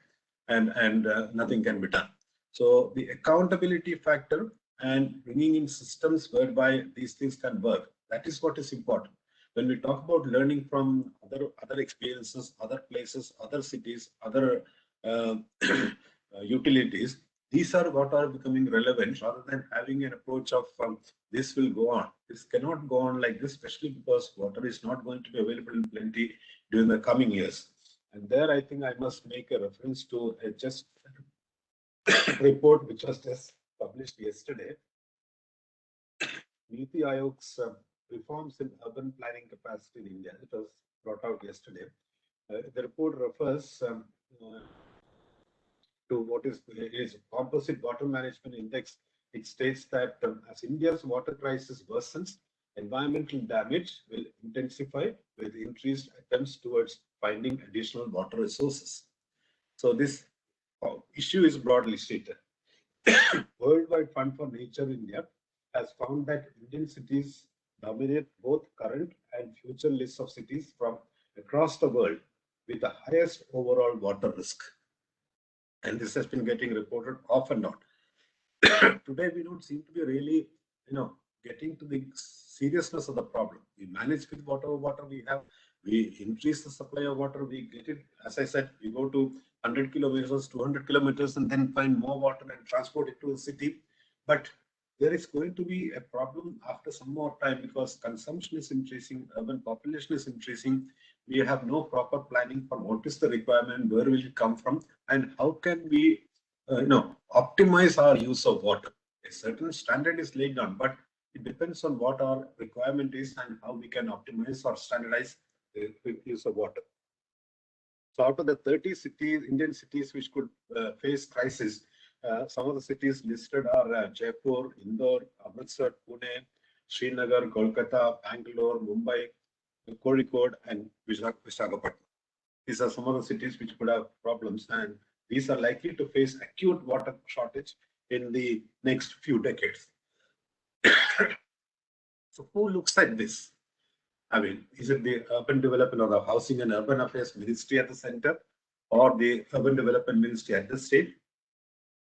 and nothing can be done. So the accountability factor and bringing in systems whereby these things can work, that is what is important. When we talk about learning from other experiences, other places, other cities, other utilities, these are what are becoming relevant, rather than having an approach of this will go on. This cannot go on like this, especially because water is not going to be available in plenty during the coming years. And there, I think I must make a reference to a just report which was just published yesterday. Niti Aayog's reforms in urban planning capacity in India. It was brought out yesterday. The report refers to what is Composite Water Management Index. It states that as India's water crisis worsens, environmental damage will intensify with increased attempts towards finding additional water resources. So this issue is broadly stated. Worldwide Fund for Nature India has found that Indian cities dominate both current and future lists of cities from across the world with the highest overall water risk. And this has been getting reported off and on. Today, we don't seem to be really, getting to the seriousness of the problem. We manage with whatever water we have. We increase the supply of water. We get it, as I said, we go to 100 kilometers, 200 kilometers, and then find more water and transport it to the city. But there is going to be a problem after some more time, because consumption is increasing, urban population is increasing. we have no proper planning for what is the requirement, where will it come from, and how can we optimize our use of water. A certain standard is laid down, but it depends on what our requirement is and how we can optimize or standardize the use of water. So out of the 30 cities, Indian cities which could face crisis, some of the cities listed are Jaipur, Indore, Amritsar, Pune, Srinagar, Kolkata, Bangalore, Mumbai, Kozhikode, and Visakhapatnam. These are some of the cities which could have problems, and these are likely to face acute water shortage in the next few decades. So who looks at this? I mean, is it the Urban Development or the Housing and Urban Affairs Ministry at the center, or the Urban Development Ministry at the state,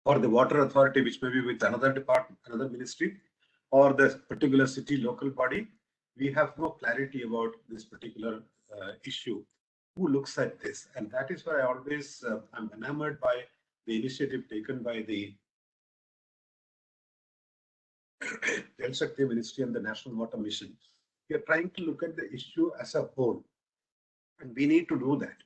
or the Water Authority, which may be with another department, another ministry, or the particular city local body? We have no clarity about this particular issue. Who looks at this? And that is why I always am enamored by the initiative taken by the Shakti Ministry and the National Water Mission. We are trying to look at the issue as a whole, and we need to do that.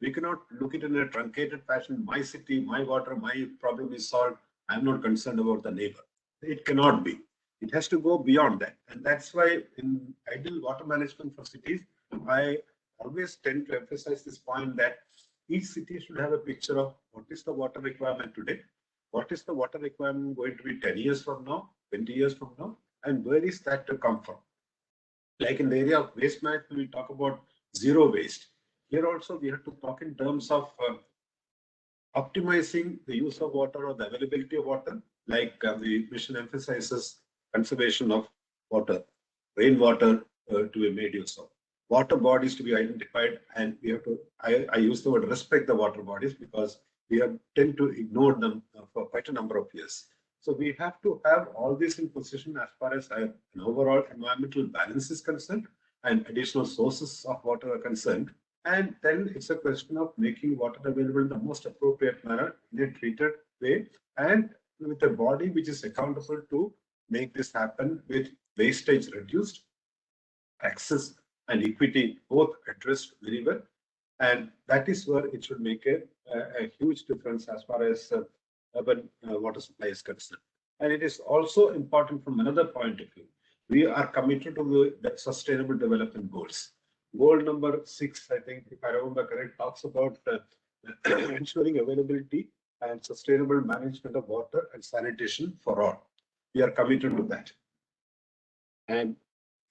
We cannot look at it in a truncated fashion. My city, my water, my problem is solved. I'm not concerned about the neighbor. It cannot be. It has to go beyond that. And that's why in ideal water management for cities, I always tend to emphasize this point that each city should have a picture of what is the water requirement today, what is the water requirement going to be 10 years from now, 20 years from now, and where is that to come from. Like in the area of waste management, we talk about zero waste. Here also, we have to talk in terms of optimizing the use of water or the availability of water, like the mission emphasizes conservation of water, rainwater to be made use of, water bodies to be identified, and we have to, I use the word respect the water bodies because we have tend to ignore them for quite a number of years. So we have to have all this in position as far as an overall environmental balance is concerned and additional sources of water are concerned. And then it's a question of making water available in the most appropriate manner in a treated way and with a body which is accountable to make this happen with wastage reduced, access and equity both addressed very well. And that is where it should make a huge difference as far as urban water supply is concerned. And it is also important from another point of view. We are committed to the sustainable development goals. Goal number 6, I think, if I remember correct, talks about ensuring availability and sustainable management of water and sanitation for all. We are committed to that. And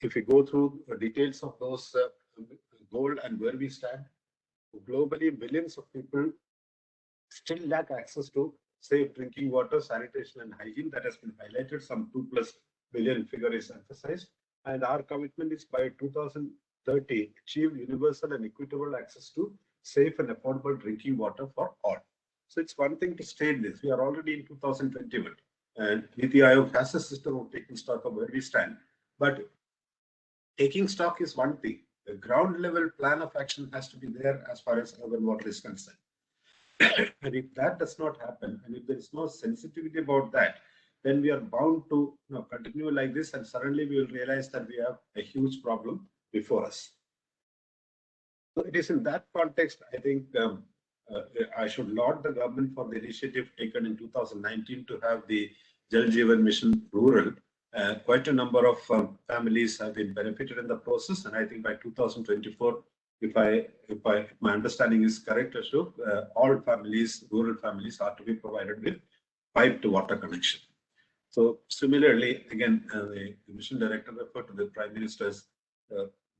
if we go through the details of those goals and where we stand, globally, millions of people still lack access to safe drinking water, sanitation, and hygiene. That has been highlighted. Some 2+ billion figure is emphasized. And our commitment is by 2030, achieve universal and equitable access to safe and affordable drinking water for all. So it's one thing to state this. We are already in 2021, and Niti Aayog has a system of taking stock of where we stand. But taking stock is one thing. The ground level plan of action has to be there as far as urban water is concerned. And if that does not happen, and if there is no sensitivity about that, then we are bound to continue like this, and suddenly we will realize that we have a huge problem before us. So it is in that context, I think I should laud the government for the initiative taken in 2019 to have the Jal Jeevan Mission Rural. Quite a number of families have been benefited in the process, and I think by 2024, if my understanding is correct, Ashok, all families, rural families, are to be provided with pipe to water connection. So similarly, again, the mission director referred to the Prime Minister's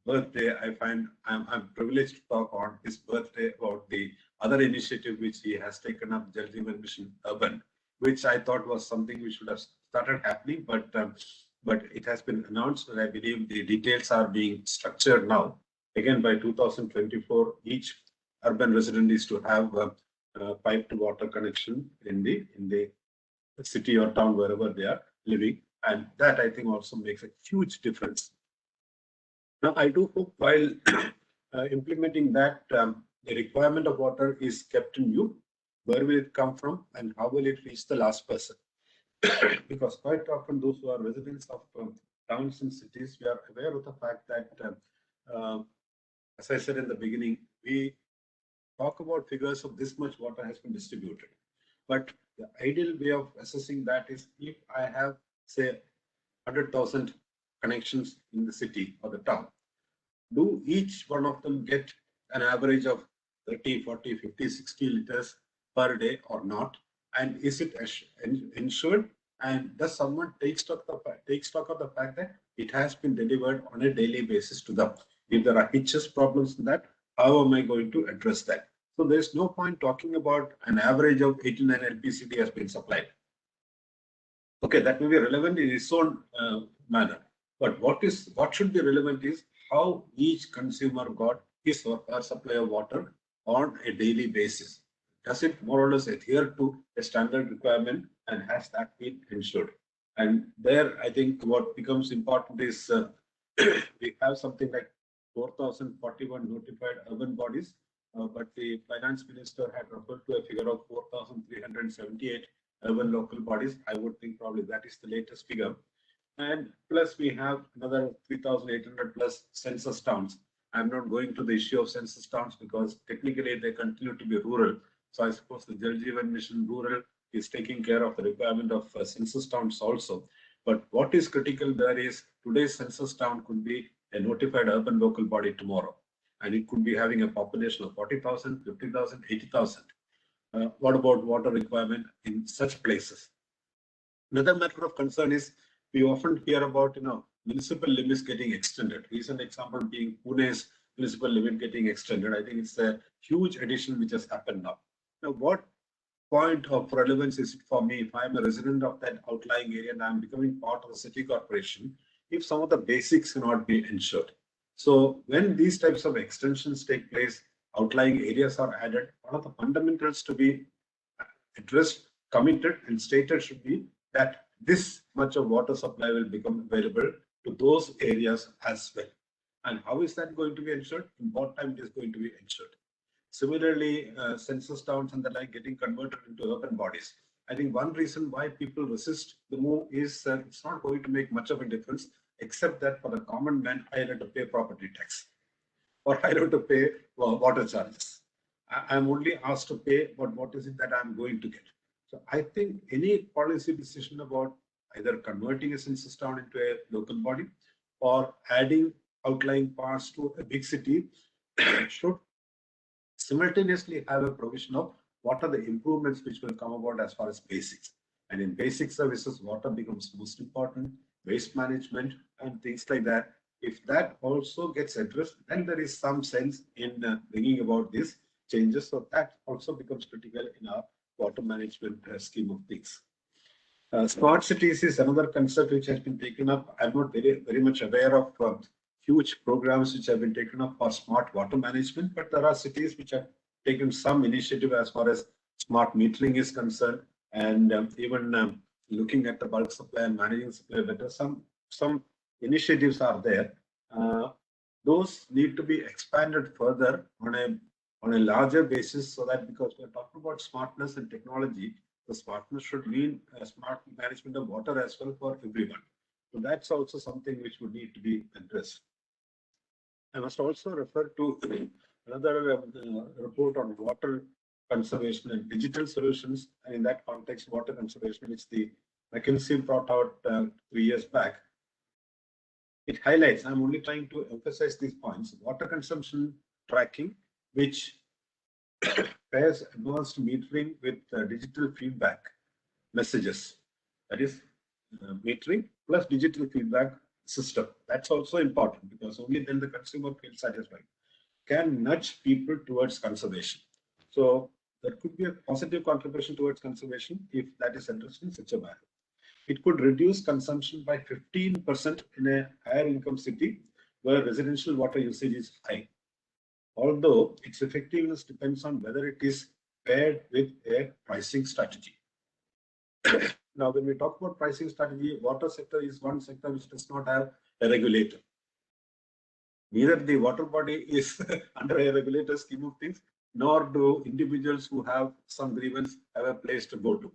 birthday. I find I'm privileged to talk on his birthday about the other initiative which he has taken up, Jal Jeevan Mission Urban, which I thought was something which should have started happening, but it has been announced, and I believe the details are being structured now. Again, by 2024, each urban resident is to have a pipe to water connection in the city or town wherever they are living, and that I think also makes a huge difference. Now, I do hope while implementing that, the requirement of water is kept in view. Where will it come from, and how will it reach the last person? Because quite often those who are residents of towns and cities, we are aware of the fact that as I said in the beginning, we talk about figures of this much water has been distributed. But the ideal way of assessing that is if I have, say, 100,000 connections in the city or the town, do each one of them get an average of 30, 40, 50, 60 liters per day or not? And is it ensured? And does someone take stock of the fact that it has been delivered on a daily basis to them? If there are hitches, problems in that, how am I going to address that? So there's no point talking about an average of 89 LPCD has been supplied. Okay, that may be relevant in its own manner. But what should be relevant is how each consumer got his or her supply of water on a daily basis. Does it more or less adhere to a standard requirement, and has that been ensured? And there, I think what becomes important is we have something like 4,041 notified urban bodies, but the finance minister had referred to a figure of 4,378 urban local bodies. I would think probably that is the latest figure. And plus we have another 3,800 plus census towns. I'm not going to the issue of census towns because technically they continue to be rural. So I suppose the Jal Jeevan Mission Rural is taking care of the requirement of census towns also. But what is critical there is today's census town could be a notified urban local body tomorrow. And it could be having a population of 40,000, 50,000, 80,000. What about water requirement in such places? Another matter of concern is we often hear about municipal limits getting extended. Recent example being Pune's municipal limit getting extended. I think it's a huge addition which has happened now. Now, what point of relevance is it for me if I'm a resident of that outlying area and I'm becoming part of the city corporation if some of the basics cannot be ensured? So when these types of extensions take place, outlying areas are added, one of the fundamentals to be addressed, committed and stated should be that this much of water supply will become available to those areas as well. And how is that going to be ensured? In what time it is going to be ensured? Similarly, census towns and the like getting converted into urban bodies. I think one reason why people resist the move is it's not going to make much of a difference, except that for the common man, I have to pay property tax or I have to pay water charges. I'm only asked to pay, but what is it that I'm going to get? So I think any policy decision about either converting a census town into a local body or adding outlying parts to a big city should simultaneously have a provision of what are the improvements which will come about as far as basics. And in basic services, water becomes most important, waste management and things like that. If that also gets addressed, then there is some sense in bringing about these changes. So that also becomes critical in our water management scheme of things. Smart cities is another concept which has been taken up. I'm not very much aware of huge programs which have been taken up for smart water management, but there are cities which have taken some initiative as far as smart metering is concerned, and even looking at the bulk supply and managing supply better. Some initiatives are there. Those need to be expanded further on a larger basis, so that because we're talking about smartness and technology, the smartness should mean smart management of water as well for everyone. So that's also something which would need to be addressed. I must also refer to another report on water conservation and digital solutions. And in that context, water conservation, which the McKinsey brought out 3 years back. It highlights, I'm only trying to emphasize these points, water consumption tracking, which pairs advanced metering with digital feedback messages. That is metering plus digital feedback system. That's also important because only then the consumer feels satisfied. Can nudge people towards conservation. So there could be a positive contribution towards conservation if that is addressed in such a manner. It could reduce consumption by 15% in a higher income city where residential water usage is high. Although its effectiveness depends on whether it is paired with a pricing strategy. Now, when we talk about pricing strategy, water sector is one sector which does not have a regulator. Neither the water body is under a regulator scheme of things, nor do individuals who have some grievance have a place to go to.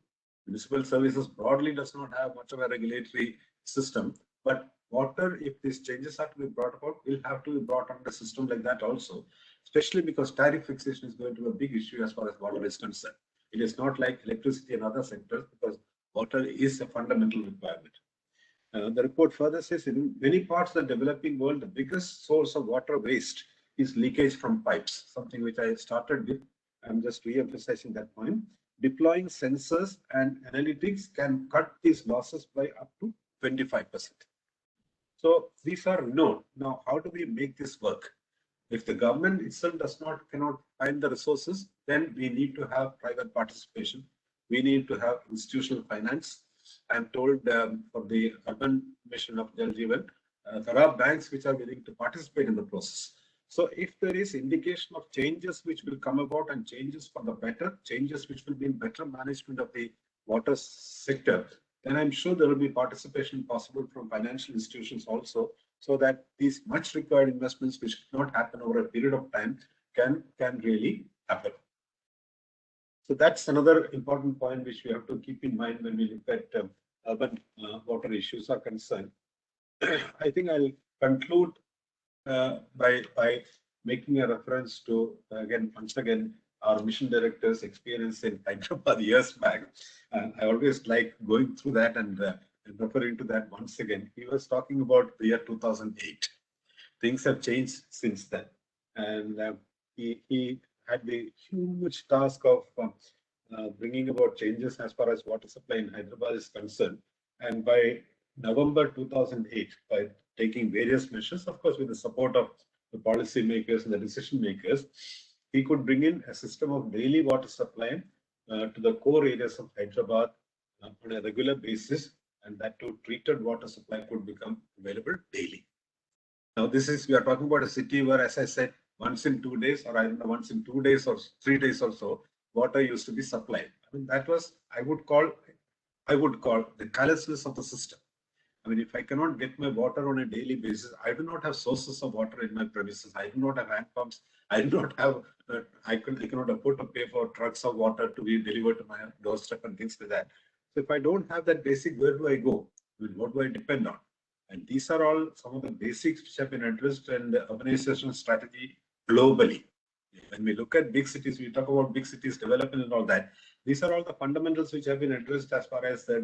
Municipal services broadly does not have much of a regulatory system, but water, if these changes are to be brought about, will have to be brought on a system like that also, especially because tariff fixation is going to be a big issue as far as water is concerned. It is not like electricity and other sectors, because water is a fundamental requirement. The report further says in many parts of the developing world, the biggest source of water waste is leakage from pipes, something which I started with. I'm just re-emphasizing that point. Deploying sensors and analytics can cut these losses by up to 25%. So these are known. Now, how do we make this work? If the government itself cannot find the resources, then we need to have private participation. We need to have institutional finance. I'm told for the urban mission of Jal Jeevan, there are banks which are willing to participate in the process. So if there is indication of changes which will come about and changes for the better, changes which will be in better management of the water sector, then I'm sure there will be participation possible from financial institutions also, so that these much required investments which cannot happen over a period of time can really happen. So that's another important point which we have to keep in mind when we look at urban water issues are concerned. I think I'll conclude by making a reference to, once again, our mission director's experience in Hyderabad years back. I always like going through that and referring to that once again. He was talking about the year 2008. Things have changed since then. And he had the huge task of bringing about changes as far as water supply in Hyderabad is concerned. And by November 2008, by taking various measures, of course, with the support of the policy makers and the decision makers, he could bring in a system of daily water supply to the core areas of Hyderabad on a regular basis, and that too treated water supply could become available daily. Now, we are talking about a city where, as I said, once in 2 days, or I don't know, once in 2 days or 3 days or so, water used to be supplied. I mean, that was, I would call the callousness of the system. I mean, if I cannot get my water on a daily basis, I do not have sources of water in my premises. I do not have hand pumps. I do not have, I cannot afford to pay for trucks of water to be delivered to my doorstep and things like that. So if I don't have that basic, where do I go? I mean, what do I depend on? And these are all some of the basics which have been addressed in the urbanization strategy globally. When we look at big cities, we talk about big cities development and all that. These are all the fundamentals which have been addressed as far as a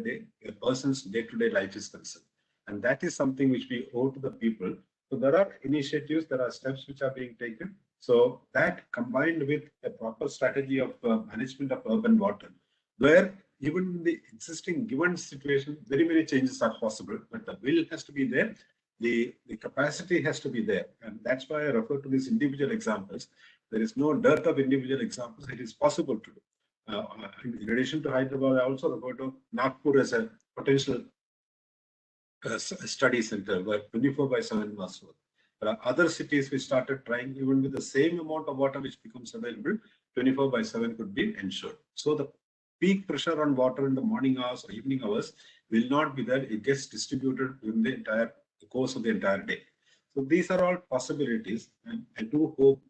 person's day-to-day life is concerned. And that is something which we owe to the people. So there are initiatives, there are steps which are being taken. So that combined with a proper strategy of management of urban water, where even in the existing given situation, very many changes are possible, but the will has to be there. The capacity has to be there. And that's why I refer to these individual examples. There is no dearth of individual examples. It is possible to do. In addition to Hyderabad, I also refer to Nagpur as a potential study center where 24/7 was work. There are other cities which started trying, even with the same amount of water which becomes available, 24/7 could be ensured. So the peak pressure on water in the morning hours or evening hours will not be there. It gets distributed during the course of the entire day. So these are all possibilities, and I do hope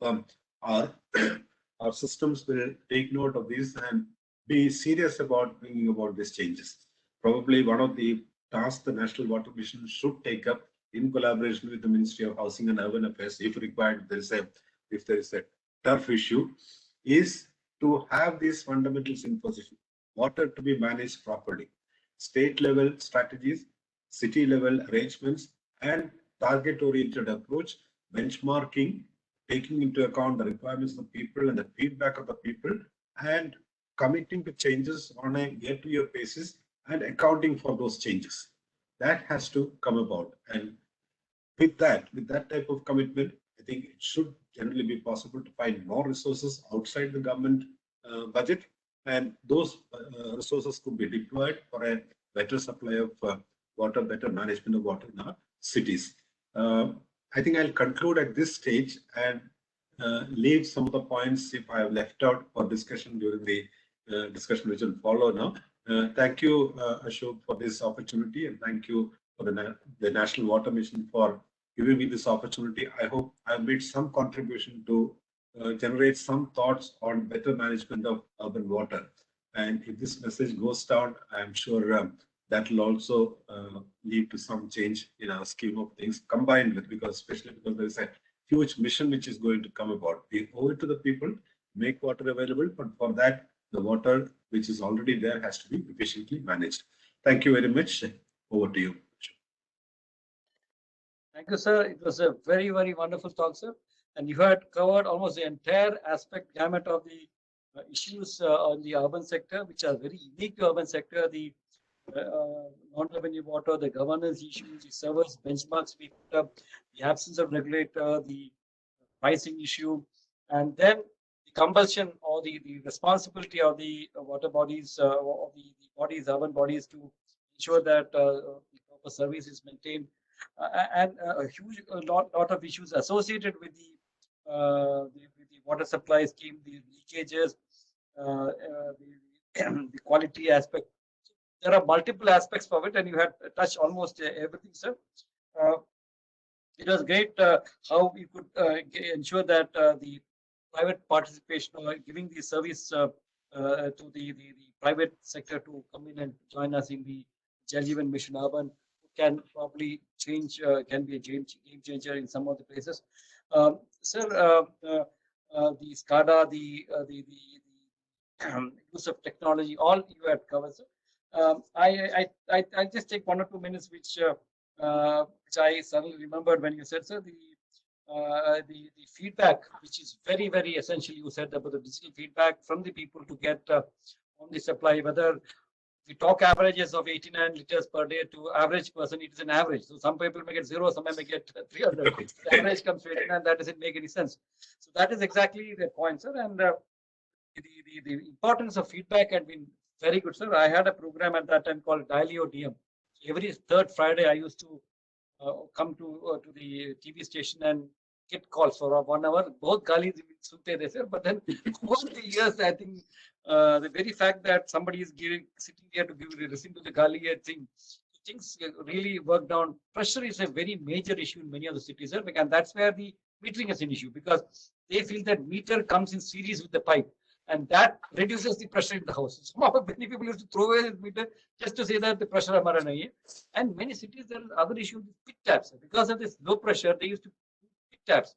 our systems will take note of this and be serious about bringing about these changes. Probably one of the tasks the National Water Mission should take up in collaboration with the Ministry of Housing and Urban Affairs, if required, if there is a turf issue, is to have these fundamentals in position. Water to be managed properly. State level strategies, city level arrangements, and target oriented approach, benchmarking, taking into account the requirements of the people and the feedback of the people, and committing to changes on a year-to-year basis and accounting for those changes. That has to come about. And with that type of commitment, I think it should generally be possible to find more resources outside the government budget, and those resources could be deployed for a better supply of water, better management of water in our cities. I think I'll conclude at this stage and leave some of the points if I have left out for discussion during the discussion which will follow now. Thank you, Ashok, for this opportunity, and thank you for the National Water Mission for giving me this opportunity. I hope I've made some contribution to generate some thoughts on better management of urban water. And if this message goes down, I'm sure that will also lead to some change in our scheme of things, combined with, especially because there is a huge mission which is going to come about. We owe it to the people, make water available, but for that, the water which is already there has to be efficiently managed. Thank you very much. Over to you. Thank you, sir. It was a very, very wonderful talk, sir. And you had covered almost the entire gamut of the issues on the urban sector, which are very unique to urban sector. The non-revenue water, the governance issues, the service benchmarks we put up, the absence of regulator, the pricing issue, and then the compulsion or the responsibility of the water bodies, of the bodies, urban bodies, to ensure that the proper service is maintained, and a huge lot of issues associated with the water supply scheme, the leakages, the quality aspect. There are multiple aspects of it, and you had touched almost everything, sir. It was great how we could ensure that the private participation or giving the service to the private sector to come in and join us in the Jal Jeevan Mission Urban can probably change, can be a game changer in some of the places. Sir, the SCADA, the use of technology, all you had covered, sir. I just take 1 or 2 minutes, which I suddenly remembered when you said, sir, the feedback, which is very, very essential. You said about the digital feedback from the people to get on the supply, whether we talk averages of 89 liters per day to average person, it is an average. So some people may get 0, some may get 300. The average comes to 89, that doesn't make any sense. So that is exactly the point, sir. And the importance of feedback had been very good, sir. I had a program at that time called Dial-O DM. Every third Friday, I used to come to the TV station and get calls for 1 hour. Both galis sunte they, sir. But then over the years, I think the very fact that somebody is sitting there to listen to the gali things really work down. Pressure is a very major issue in many of the cities, sir, and that's where the metering is an issue, because they feel that meter comes in series with the pipe, and that reduces the pressure in the house. Many people used to throw away the meter just to say that the pressure hamara nahi hai. And many cities, there are other issues with pit taps. Because of this low pressure, they used to pit taps.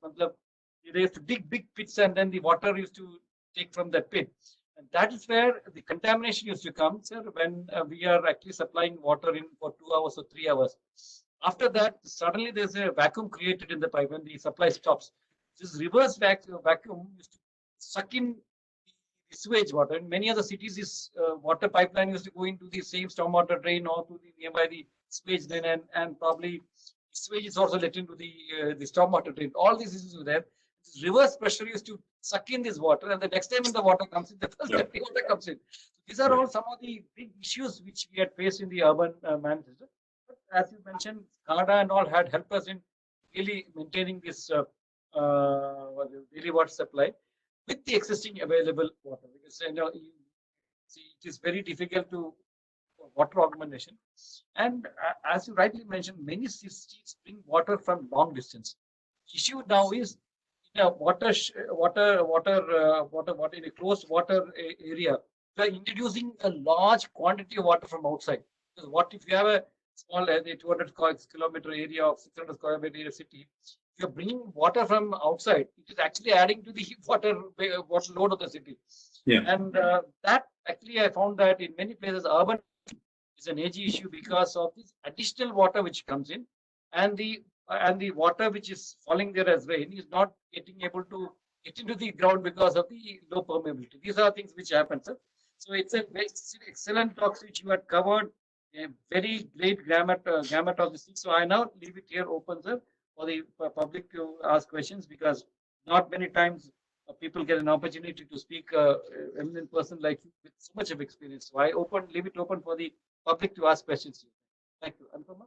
They used to dig big pits, and then the water used to take from that pit. And that is where the contamination used to come, sir, when we are actually supplying water in for 2 hours or 3 hours. After that, suddenly there's a vacuum created in the pipe when the supply stops. This reverse vacuum used to suck in the sewage water. In many other cities, this water pipeline used to go into the same stormwater drain or to the nearby the sewage drain, and probably sewage is also let into the stormwater drain. All these issues were there. This reverse pressure used to suck in this water, and the next time when the water comes in, the first time the water comes in. So these are all some of the big issues which we had faced in the urban management. But as you mentioned, SCADA and all had helped us in really maintaining this daily water supply with the existing available water, because see, it is very difficult to water augmentation. And as you rightly mentioned, many cities bring water from long distance. Issue now is water in a closed water area. We are introducing a large quantity of water from outside. Because what if you have a small 200 kilometer area of 600 square meter area city? If you're bringing water from outside, it is actually adding to the water load of the city. Yeah. And that actually, I found that in many places, urban is an age issue because of this additional water which comes in, and the water which is falling there as rain is not getting able to get into the ground because of the low permeability. These are things which happen, sir. So it's a very excellent talks which you had covered, a very great gamut of this thing. So I now leave it here open, sir, for the public to ask questions, because not many times people get an opportunity to speak eminent person like you with so much of experience. So I leave it open for the public to ask questions. Thank you. Anupama?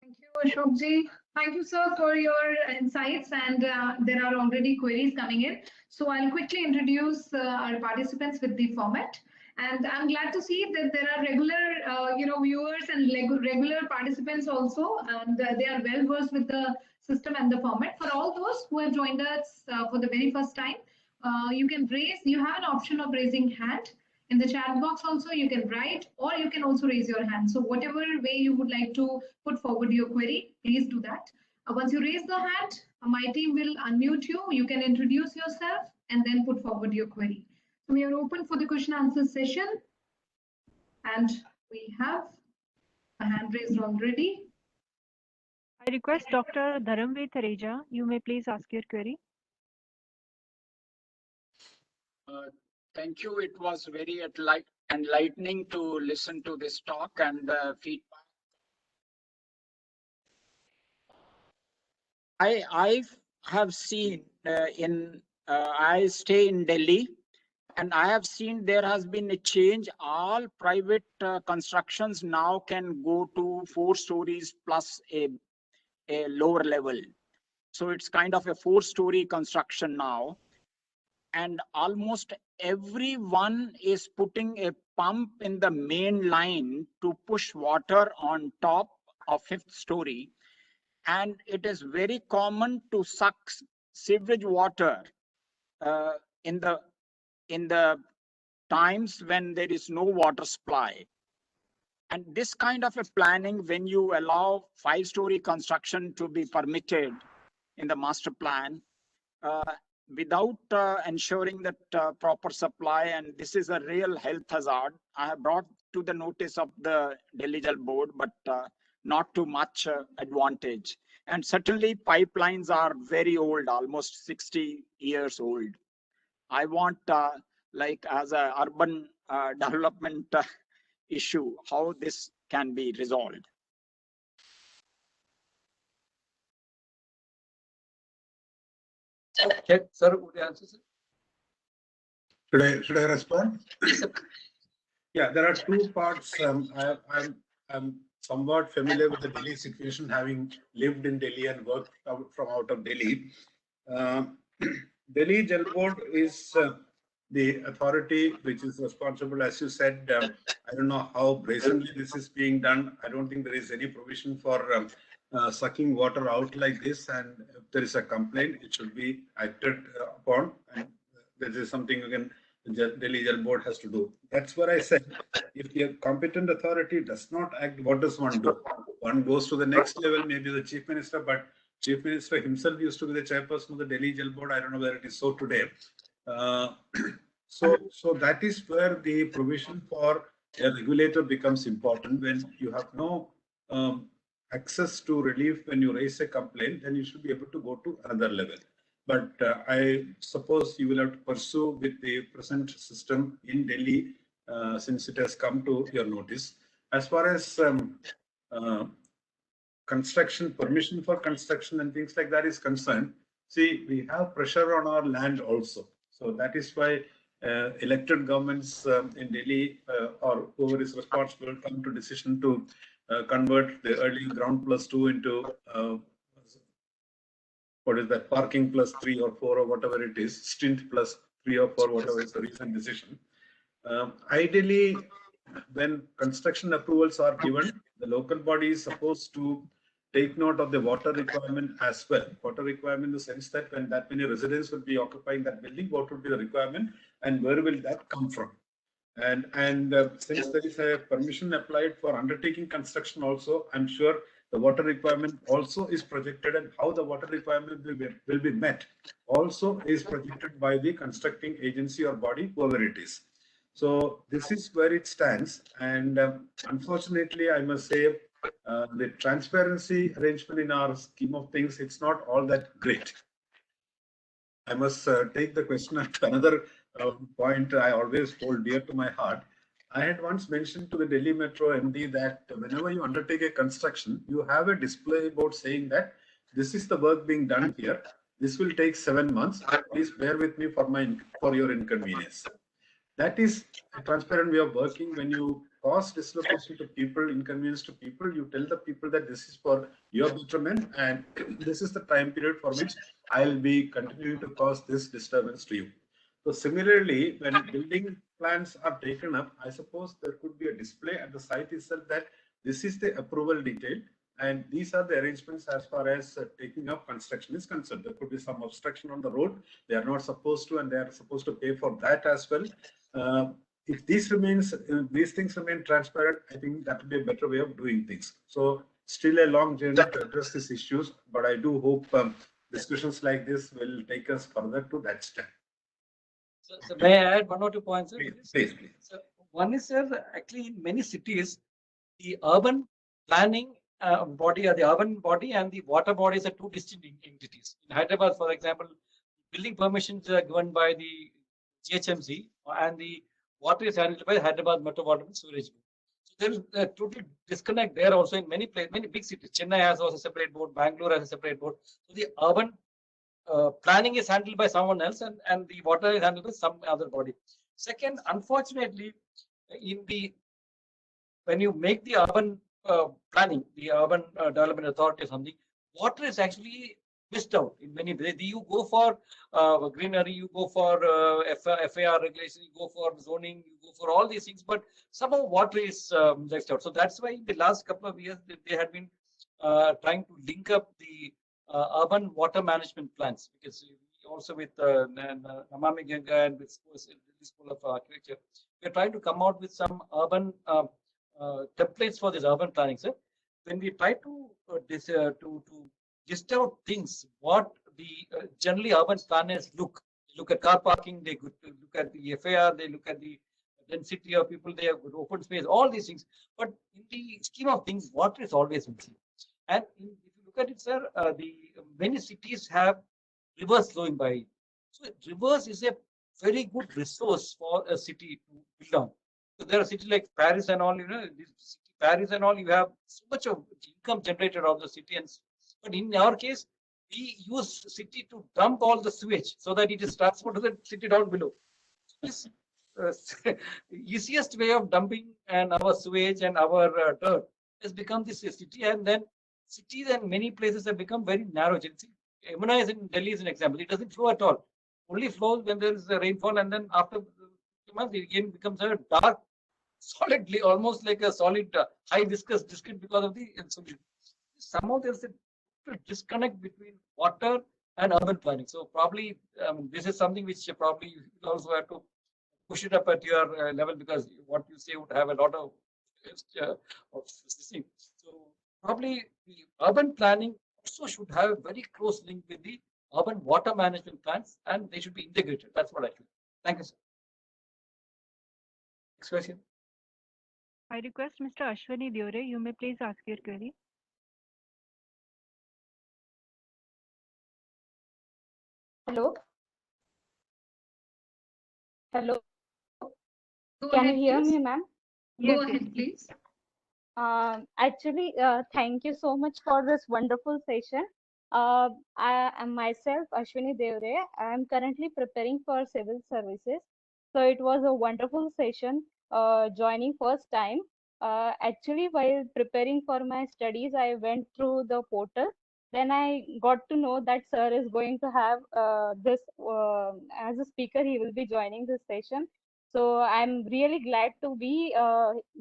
Thank you, Ashokji. Thank you, sir, for your insights. And there are already queries coming in. So I'll quickly introduce our participants with the format. And I'm glad to see that there are regular, viewers and regular participants also, and they are well versed with the system and the format. For all those who have joined us for the very first time, you have an option of raising hand. In the chat box also, you can write or you can also raise your hand. So whatever way you would like to put forward your query, please do that. Once you raise the hand, my team will unmute you. You can introduce yourself and then put forward your query. So we are open for the question answer session. And we have a hand raised already. I request Dr. Dharamveer Thareja, you may please ask your query. Thank you. It was very enlightening to listen to this talk and feedback. I have seen I stay in Delhi, and I have seen there has been a change. All private constructions now can go to 4 stories plus a lower level. So it's kind of a 4-story construction now. And almost everyone is putting a pump in the main line to push water on top of 5th story. And it is very common to suck sewage water in the times when there is no water supply. And this kind of a planning, when you allow 5-story construction to be permitted in the master plan, without ensuring that proper supply, and this is a real health hazard. I have brought to the notice of the Delhi Jal Board, but not too much advantage. And certainly pipelines are very old, almost 60 years old. I want, like as a urban development issue, how this can be resolved. Okay, sir, would you answer, sir? Should I respond? Yeah, there are 2 parts. I'm somewhat familiar with the Delhi situation, having lived in Delhi and worked from out of Delhi. Delhi Jal Board is the authority which is responsible, as you said. I don't know how brazenly this is being done. I don't think there is any provision for sucking water out like this. And if there is a complaint, it should be acted upon. And this is something again the Delhi Jal Board has to do. That's what I said. If the competent authority does not act, what does one do? One goes to the next level, maybe the Chief Minister, but Chief Minister himself used to be the chairperson of the Delhi Jal Board. I don't know whether it is so today. So that is where the provision for a regulator becomes important. When you have no access to relief when you raise a complaint, then you should be able to go to another level. But I suppose you will have to pursue with the present system in Delhi since it has come to your notice. As far as construction, permission for construction and things like that is concerned, see, we have pressure on our land also. So that is why elected governments in Delhi or whoever is responsible come to decision to convert the earlier ground plus 2 into what is that, parking plus 3 or 4 or whatever it is, stint plus 3 or 4, whatever is the recent decision. Ideally, when construction approvals are given, the local body is supposed to take note of the water requirement as well. Water requirement in the sense that when that many residents will be occupying that building, what would be the requirement and where will that come from? And since there is a permission applied for undertaking construction also, I'm sure the water requirement also is projected, and how the water requirement will be met also is projected by the constructing agency or body, whoever it is. So this is where it stands. And unfortunately, I must say, the transparency arrangement in our scheme of things, it's not all that great. I must take the question at another point I always hold dear to my heart. I had once mentioned to the Delhi Metro MD that whenever you undertake a construction, you have a display board saying that this is the work being done here. This will take 7 months. Please bear with me for your inconvenience. That is a transparent way of working. When you cause dislocation to people, inconvenience to people, you tell the people that this is for your betterment and this is the time period for which I'll be continuing to cause this disturbance to you. So similarly, when building plans are taken up, I suppose there could be a display at the site itself that this is the approval detail and these are the arrangements as far as taking up construction is concerned. There could be some obstruction on the road. They are not supposed to, and they are supposed to pay for that as well. if these things remain transparent, I think that would be a better way of doing things. So still a long journey to address these issues, but I do hope discussions like this will take us further to that step. So may I add 1 or 2 points? Sir? Please. So one is, sir, actually in many cities, the urban planning body or the urban body and the water bodies are two distinct entities. In Hyderabad, for example, building permissions are given by the GHMC and the water is handled by Hyderabad Metropolitan Sewerage Board. So there is a total disconnect there also in many places, many big cities. Chennai has also a separate board, Bangalore has a separate board. So the urban planning is handled by someone else and the water is handled by some other body. Second, unfortunately, when you make the urban planning, the urban development authority or something, water is actually missed out in many ways. You go for greenery, you go for FAR regulation, you go for zoning, you go for all these things, but somehow water is left out. So that's why in the last couple of years they had been trying to link up the urban water management plans, because also with Namami Ganga and with this School of Architecture, we're trying to come out with some urban templates for this urban planning, sir. When we try to list out things, what the generally urban planners look at car parking, they look at the FAR, they look at the density of people, they have good open space, all these things. But in the scheme of things, water is always missing. And if you look at it, sir, the many cities have rivers flowing by. So rivers is a very good resource for a city to build on. So there are cities like Paris and all, Paris and all, you have so much of income generated out of the city. But in our case, we use city to dump all the sewage so that it is transported to the city down below. This easiest way of dumping and our sewage and our dirt has become this city, and then cities and many places have become very narrow. Yamuna is in Delhi is an example. It doesn't flow at all. Only flows when there is a rainfall, and then after 2 months, it again becomes a dark, solidly, almost like a solid high viscous discrete because of the solution. Somehow there's a disconnect between water and urban planning. So probably this is something which probably you also have to push it up at your level, because what you say would have a lot of this thing. So probably the urban planning also should have a very close link with the urban water management plans, and they should be integrated. That's what I feel. Thank you, sir. Next question. I request Mr. Ashwani Diore, you may please ask your query. Hello. Hello. Go Can you ahead, hear please. me, ma'am? Go ahead, please. Actually, thank you so much for this wonderful session. I am myself Ashwini Devre. I am currently preparing for civil services. So it was a wonderful session, joining first time. Actually, while preparing for my studies, I went through the portal. Then I got to know that sir is going to have this as a speaker. He will be joining this session. So I'm really glad to be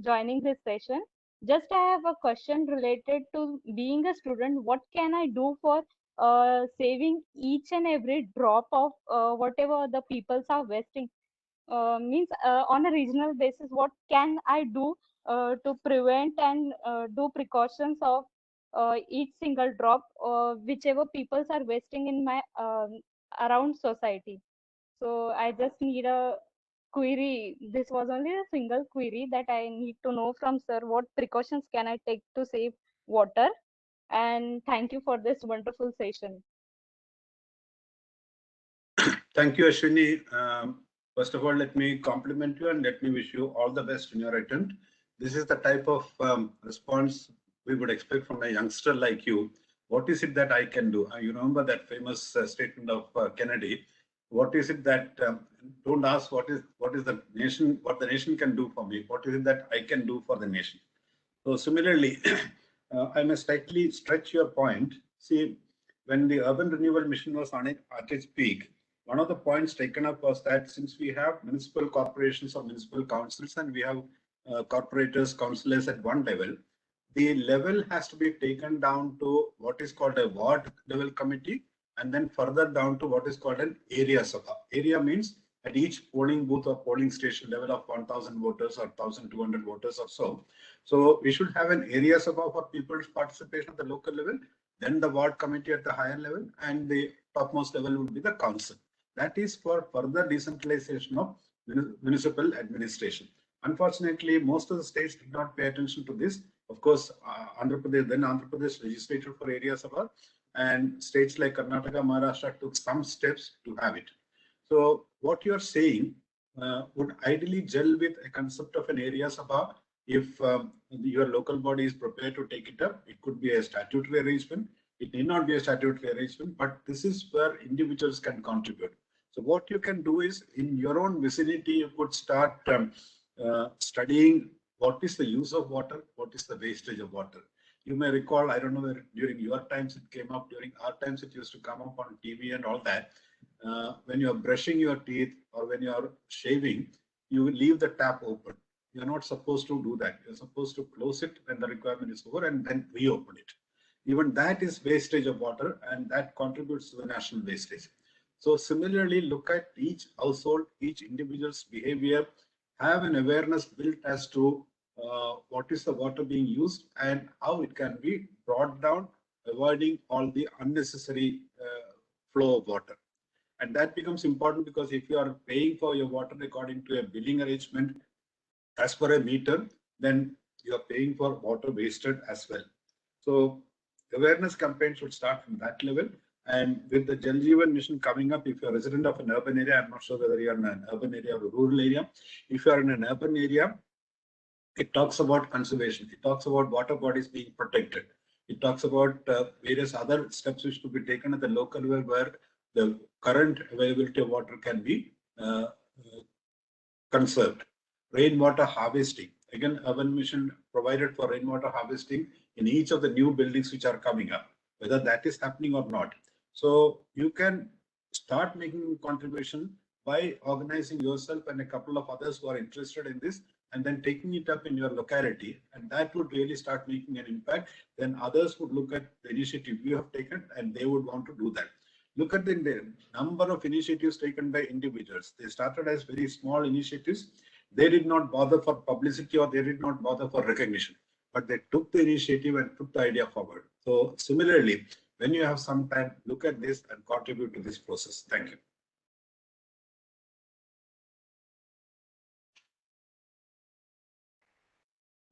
joining this session. Just I have a question related to being a student. What can I do for saving each and every drop of whatever the peoples are wasting? Means on a regional basis, what can I do to prevent and do precautions of each single drop, whichever peoples are wasting in my around society? So I just need a query. This was only a single query that I need to know from sir. What precautions can I take to save water? And thank you for this wonderful session. Thank you, Ashwini. First of all, let me compliment you and let me wish you all the best in your attempt. This is the type of response we would expect from a youngster like you. What is it that I can do? You remember that famous statement of Kennedy. What is it that don't ask what is the nation, what the nation can do for me? What is it that I can do for the nation? So similarly, I must slightly stretch your point. See, when the urban renewal mission was at its peak, one of the points taken up was that since we have municipal corporations or municipal councils and we have corporators, councillors at one level, the level has to be taken down to what is called a ward level committee, and then further down to what is called an area sabha. Area means at each polling booth or polling station level of 1,000 voters or 1,200 voters or so. So we should have an area sabha for people's participation at the local level, then the ward committee at the higher level, and the topmost level would be the council. That is for further decentralization of municipal administration. Unfortunately, most of the states did not pay attention to this. Of course, Andhra Pradesh legislature for area sabha, and states like Karnataka, Maharashtra took some steps to have it. So what you are saying would ideally gel with a concept of an area sabha. If your local body is prepared to take it up, it could be a statutory arrangement. It need not be a statutory arrangement, but this is where individuals can contribute. So what you can do is, in your own vicinity, you could start studying what is the use of water, what is the wastage of water. You may recall, I don't know whether during your times it came up, during our times it used to come up on TV and all that. When you're brushing your teeth or when you're shaving, you leave the tap open. You're not supposed to do that. You're supposed to close it when the requirement is over and then reopen it. Even that is wastage of water, and that contributes to the national wastage. So similarly, look at each household, each individual's behavior, have an awareness built as to what is the water being used and how it can be brought down, avoiding all the unnecessary flow of water. And that becomes important because if you are paying for your water according to a billing arrangement as per a meter, then you are paying for water wasted as well. So awareness campaign should start from that level. And with the Jal Jeevan mission coming up, if you're a resident of an urban area, I'm not sure whether you're in an urban area or a rural area. If you're in an urban area, it talks about conservation. It talks about water bodies being protected. It talks about various other steps which to be taken at the local level where the current availability of water can be conserved. Rainwater harvesting. Again, urban mission provided for rainwater harvesting in each of the new buildings which are coming up, whether that is happening or not. So you can start making contribution by organizing yourself and a couple of others who are interested in this, and then taking it up in your locality, and that would really start making an impact. Then others would look at the initiative you have taken and they would want to do that. Look at the number of initiatives taken by individuals. They started as very small initiatives. They did not bother for publicity or they did not bother for recognition, but they took the initiative and put the idea forward. So similarly, when you have some time, look at this and contribute to this process. Thank you.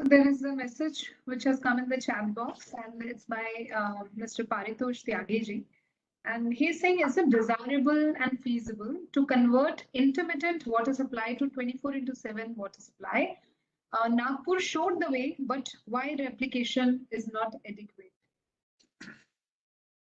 There is a message which has come in the chat box, and it's by Mr. Paritosh Tyagiji. And he's saying, is it desirable and feasible to convert intermittent water supply to 24/7 water supply? Nagpur showed the way, but why replication is not adequate?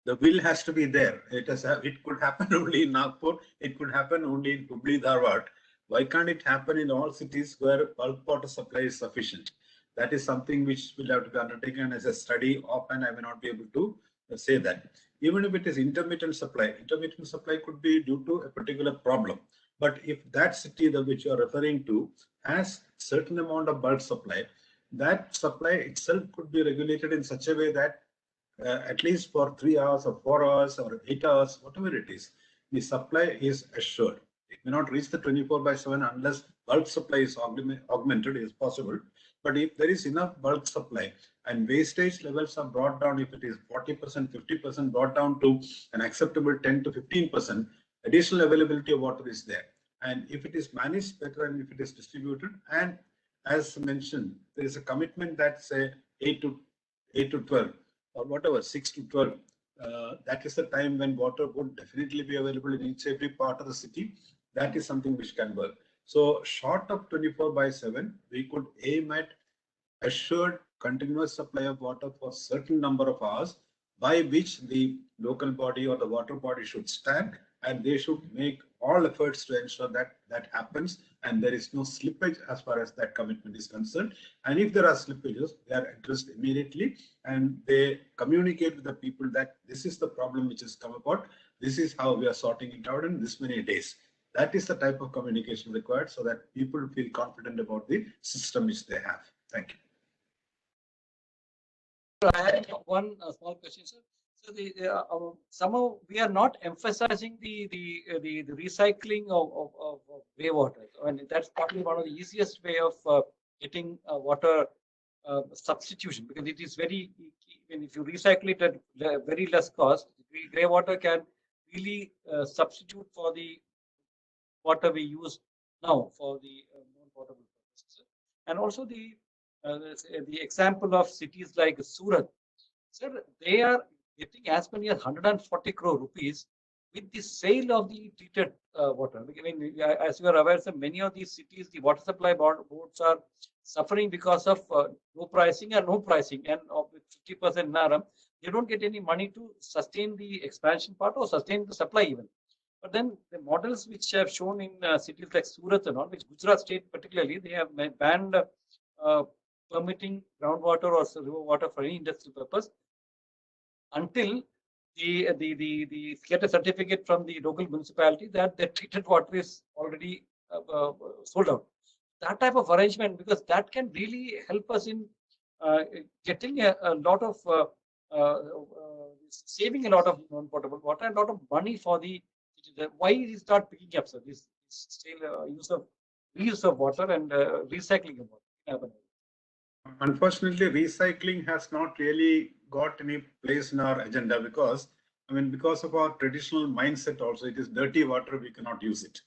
The will has to be there. It could happen only in Nagpur. It could happen only in Hubli, Dharwad. Why can't it happen in all cities where bulk water supply is sufficient? That is something which will have to be undertaken as a study. Often I may not be able to say that. Even if it is intermittent supply could be due to a particular problem. But if that city which you are referring to has certain amount of bulk supply, that supply itself could be regulated in such a way that at least for 3 hours or 4 hours or 8 hours, whatever it is, the supply is assured. It may not reach the 24/7 unless bulk supply is augmented, is possible. But if there is enough bulk supply and wastage levels are brought down, if it is 40%, 50% brought down to an acceptable 10 to 15%, additional availability of water is there. And if it is managed better and if it is distributed, and as mentioned, there is a commitment that say 8 to 12 or whatever, 6 to 12. That is the time when water would definitely be available in each every part of the city. That is something which can work. So short of 24/7, we could aim at assured continuous supply of water for certain number of hours, by which the local body or the water body should stand, and they should make all efforts to ensure that that happens and there is no slippage as far as that commitment is concerned. And if there are slippages, they are addressed immediately and they communicate with the people that this is the problem which has come about, this is how we are sorting it out in this many days. That is the type of communication required so that people feel confident about the system which they have. Thank you. I had one small question, sir. So somehow we are not emphasizing the recycling of grey water. I mean, that's probably one of the easiest way of getting water substitution, because it is very, when if you recycle it at very less cost, grey water can really substitute for the water we use now for the non-potable purposes. And also the example of cities like Surat. Sir, they are getting as many as 140 crore rupees with the sale of the treated water. I mean, as you are aware, sir, many of these cities, the water supply boards are suffering because of no pricing and no pricing, and with 50% NRM, they don't get any money to sustain the expansion part or sustain the supply even. But then the models which have shown in cities like Surat and all, which Gujarat state particularly, they have banned permitting groundwater or river water for any industrial purpose until the get a certificate from the local municipality that the treated water is already sold out. That type of arrangement, because that can really help us in getting a lot of saving a lot of non-potable water and a lot of money for the. Why is not picking up, sir? This still reuse of water and recycling of water. Unfortunately, recycling has not really got any place in our agenda because, I mean, because of our traditional mindset also, it is dirty water, we cannot use it.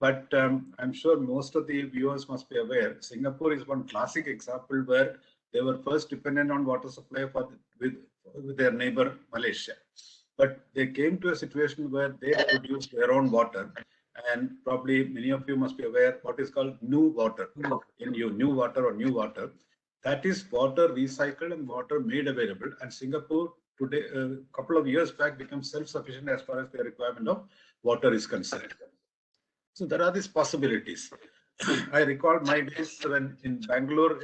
But I'm sure most of the viewers must be aware, Singapore is one classic example where they were first dependent on water supply with their neighbor Malaysia. But they came to a situation where they produced their own water. And probably many of you must be aware what is called new water, new water or new water. That is water recycled and water made available. And Singapore today, a couple of years back, became self-sufficient as far as the requirement of water is concerned. So there are these possibilities. I recall my days when in Bangalore,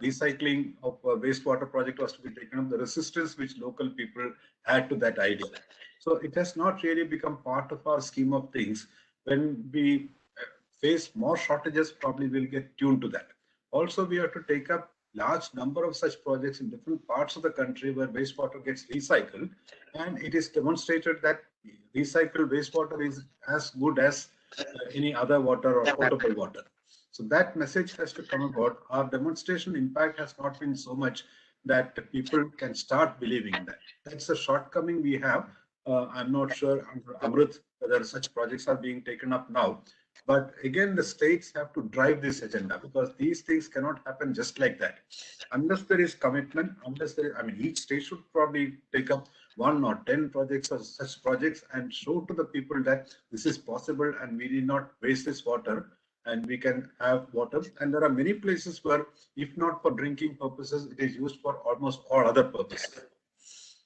recycling of a wastewater project was to be taken up, the resistance which local people had to that idea. So it has not really become part of our scheme of things. When we face more shortages, probably we'll get tuned to that. Also, we have to take up large number of such projects in different parts of the country where wastewater gets recycled, and it is demonstrated that recycled wastewater is as good as any other water or potable water. So that message has to come about. Our demonstration impact has not been so much that people can start believing that. That's a shortcoming we have. I'm not sure, Amrut, whether such projects are being taken up now. But again, the states have to drive this agenda because these things cannot happen just like that. Unless there is commitment, I mean, each state should probably take up 1 or 10 projects or such projects and show to the people that this is possible and we need not waste this water and we can have water. And there are many places where, if not for drinking purposes, it is used for almost all other purposes.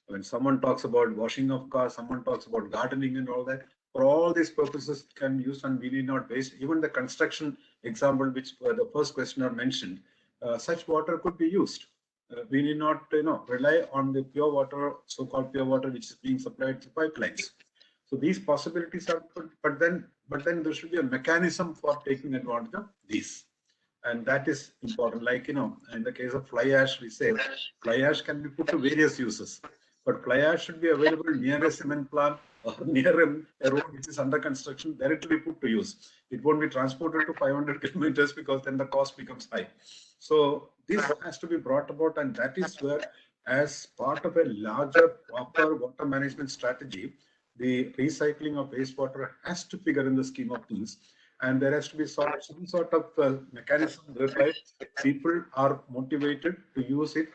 When someone talks about washing of cars, someone talks about gardening and all that, for all these purposes can be used and we need not waste. Even the construction example, which the first questioner mentioned, such water could be used. We need not, rely on the pure water, so-called pure water, which is being supplied through pipelines. So these possibilities are good, but then there should be a mechanism for taking advantage of these. And that is important. Like, in the case of fly ash, we say fly ash can be put to various uses, but fly ash should be available near a cement plant or near a road which is under construction, directly put to use. It won't be transported to 500 kilometers because then the cost becomes high. So this has to be brought about, and that is where, as part of a larger proper water management strategy, the recycling of wastewater has to figure in the scheme of things. And there has to be some sort of mechanism whereby people are motivated to use it.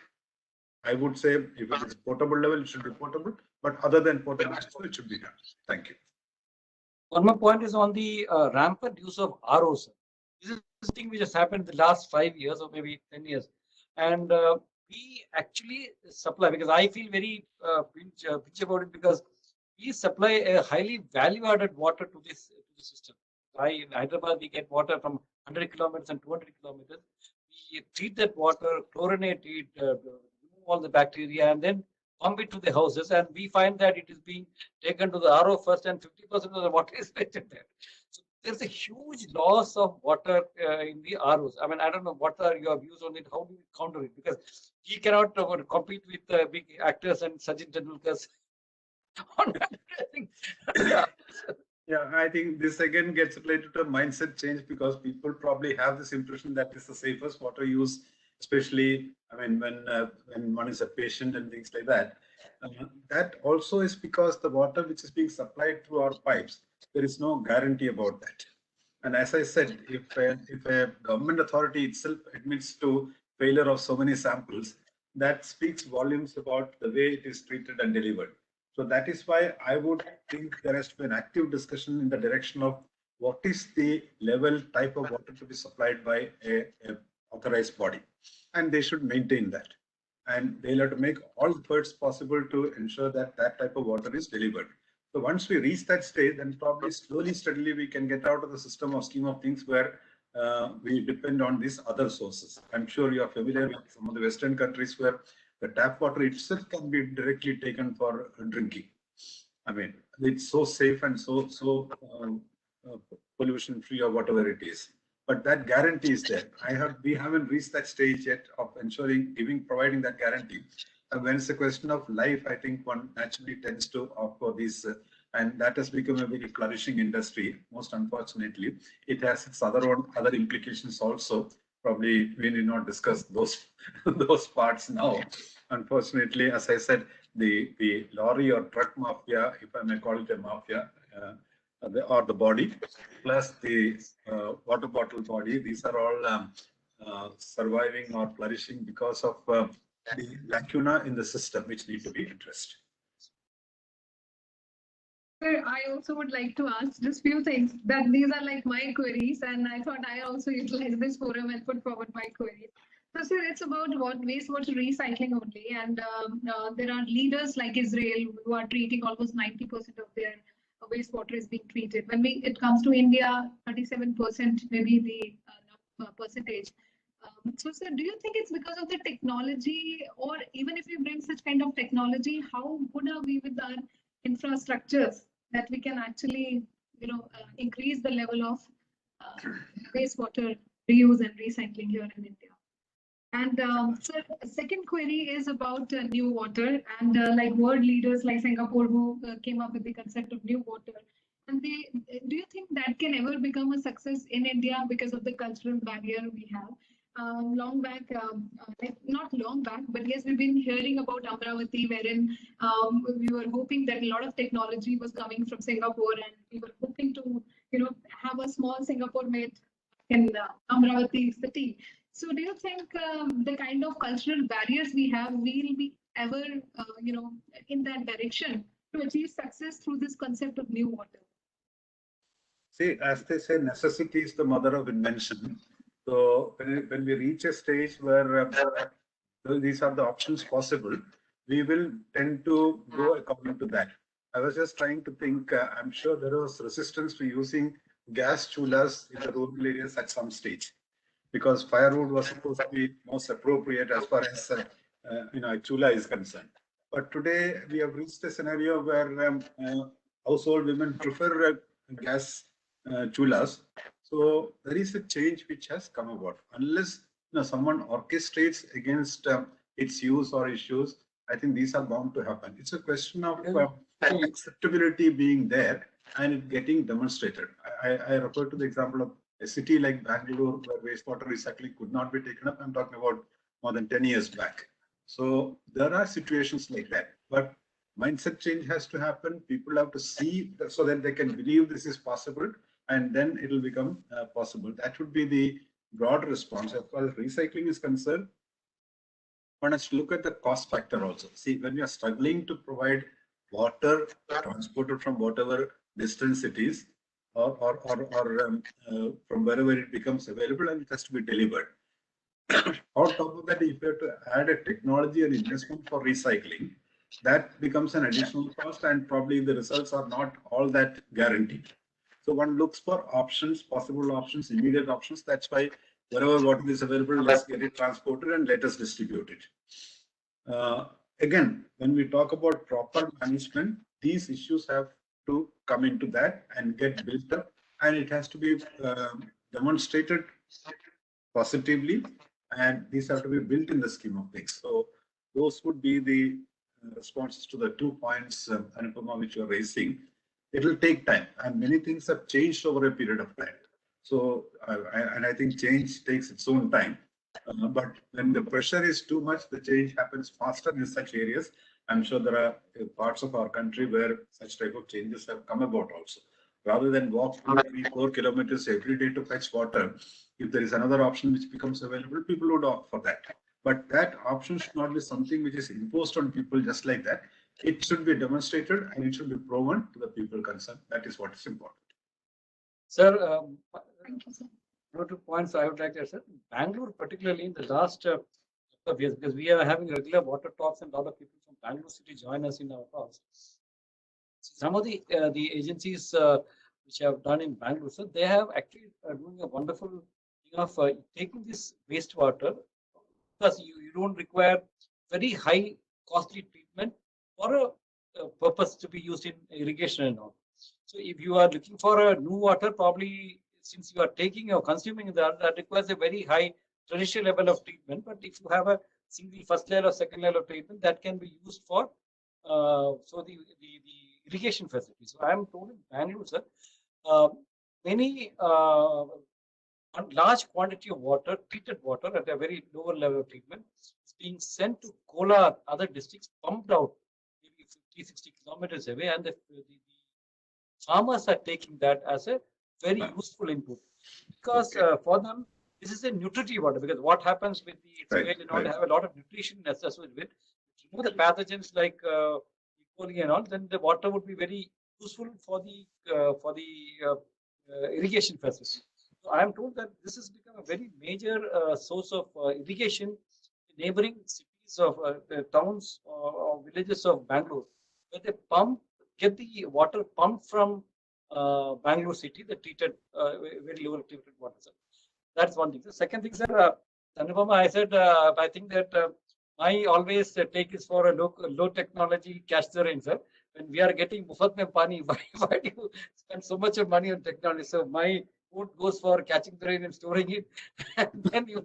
I would say if it is potable level, it should be potable, but other than potable, it should be done. Thank you. One more point is on the rampant use of ROs. This is a thing which has happened in the last 5 years or maybe 10 years. And we actually supply, because I feel very pinch about it, because we supply a highly value-added water to this system. In Hyderabad, we get water from 100 kilometers and 200 kilometers. We treat that water, chlorinate it, remove all the bacteria, and then pump it to the houses. And we find that it is being taken to the RO first, and 50% of the water is wasted there. So there's a huge loss of water in the ROs. I mean, I don't know what are your views on it. How do you counter it? Because he cannot compete with big actors and Sachin Tendulkar's on advertising. Yeah. Yeah, I think this again gets related to a mindset change because people probably have this impression that it's the safest water use, especially, I mean, when one is a patient and things like that. That also is because the water which is being supplied through our pipes, there is no guarantee about that. And as I said, if a government authority itself admits to failure of so many samples, that speaks volumes about the way it is treated and delivered. So that is why I would think there has to be an active discussion in the direction of what is the level type of water to be supplied by a authorized body, and they should maintain that. And they'll have to make all efforts possible to ensure that that type of water is delivered. So once we reach that stage, then probably slowly, steadily, we can get out of the system or scheme of things where we depend on these other sources. I'm sure you are familiar with some of the Western countries where the tap water itself can be directly taken for drinking. I mean, it's so safe and so pollution free or whatever it is. But that guarantee is there. We haven't reached that stage yet of ensuring, providing that guarantee. And when it's a question of life, I think one naturally tends to opt for these, and that has become a very flourishing industry. Most unfortunately, it has its other implications also. Probably we need not discuss those those parts now. Unfortunately, as I said, the lorry or truck mafia, if I may call it a mafia, or the body, plus the water bottle body, these are all surviving or flourishing because of the lacuna in the system, which need to be addressed. Sir, I also would like to ask just few things that these are like my queries, and I thought I also utilize this forum and put forward my queries. So, sir, it's about wastewater recycling only, and there are leaders like Israel who are treating almost 90% of their wastewater is being treated. When it comes to India, 37% maybe the percentage. So, sir, do you think it's because of the technology, or even if we bring such kind of technology, how good are we with our infrastructures that we can actually, increase the level of wastewater reuse and recycling here in India? And sir, second query is about new water, and like world leaders like Singapore who came up with the concept of new water. And do you think that can ever become a success in India because of the cultural barrier we have? Long back, like not long back, but yes, we've been hearing about Amravati, wherein we were hoping that a lot of technology was coming from Singapore, and we were hoping to, have a small Singapore made in Amravati city. So, do you think the kind of cultural barriers we have will be ever, in that direction to achieve success through this concept of new water? See, as they say, necessity is the mother of invention. So when we reach a stage where these are the options possible, we will tend to go according to that. I was just trying to think, I'm sure there was resistance to using gas chulas in the rural areas at some stage, because firewood was supposed to be most appropriate as far as a chula is concerned. But today we have reached a scenario where household women prefer gas chulas. So there is a change which has come about. Unless someone orchestrates against its use or issues, I think these are bound to happen. It's a question of acceptability being there and it getting demonstrated. I refer to the example of a city like Bangalore where wastewater recycling could not be taken up. I'm talking about more than 10 years back. So there are situations like that. But mindset change has to happen. People have to see so that they can believe this is possible, and then it will become possible. That would be the broad response. As far as recycling is concerned, one has to look at the cost factor also. See, when we are struggling to provide water transported from whatever distance it is, or from wherever it becomes available, and it has to be delivered. On top of that, if you have to add a technology and investment for recycling, that becomes an additional cost, and probably the results are not all that guaranteed. So one looks for options, possible options, immediate options. That's why wherever water is available, let's get it transported and let us distribute it. Again, when we talk about proper management, these issues have to come into that and get built up and it has to be demonstrated positively, and these have to be built in the scheme of things. So those would be the responses to the 2 points, Anupama, which you are raising. It will take time, and many things have changed over a period of time. So, and I think change takes its own time. But when the pressure is too much, the change happens faster in such areas. I'm sure there are parts of our country where such type of changes have come about also. Rather than walk 2, 3, 4 kilometers every day to fetch water, if there is another option which becomes available, people would opt for that. But that option should not be something which is imposed on people just like that. It should be demonstrated and it should be proven to the people concerned. That is what is important. Sir, Thank you, sir. 2 points I would like to say. Bangalore, particularly in the last couple of years, because we are having regular water talks and a lot of people from Bangalore city join us in our talks. Some of the agencies which have done in Bangalore, so they have actually doing a wonderful thing of taking this wastewater, because you don't require very high costly treatment for a purpose to be used in irrigation and all. So if you are looking for a new water, probably since you are taking or consuming that requires a very high traditional level of treatment. But if you have a single first layer or second layer of treatment, that can be used for the irrigation facilities. So I am told in Bangalore, sir, many large quantity of water, treated water at a very lower level of treatment, is being sent to Kolar, other districts, pumped out maybe 50, 60 kilometers away, and the farmers are taking that as a very useful input, because for them this is a nutritive water. Because what happens with the sewage and all, they have a lot of nutrition associated with. Remove the pathogens like E. coli and all, then the water would be very useful for the irrigation facility. So I am told that this has become a very major source of irrigation in neighboring cities of towns or villages of Bangalore, where they get the water pumped from Bangalore city, the treated, very low treated water. Sir. That's one thing. The second thing, sir, Anupama, I said, I think that my always take is for a low technology catch the rain, sir. When we are getting mufat mein pani, why do you spend so much of money on technology? So my vote goes for catching the rain and storing it, and then you.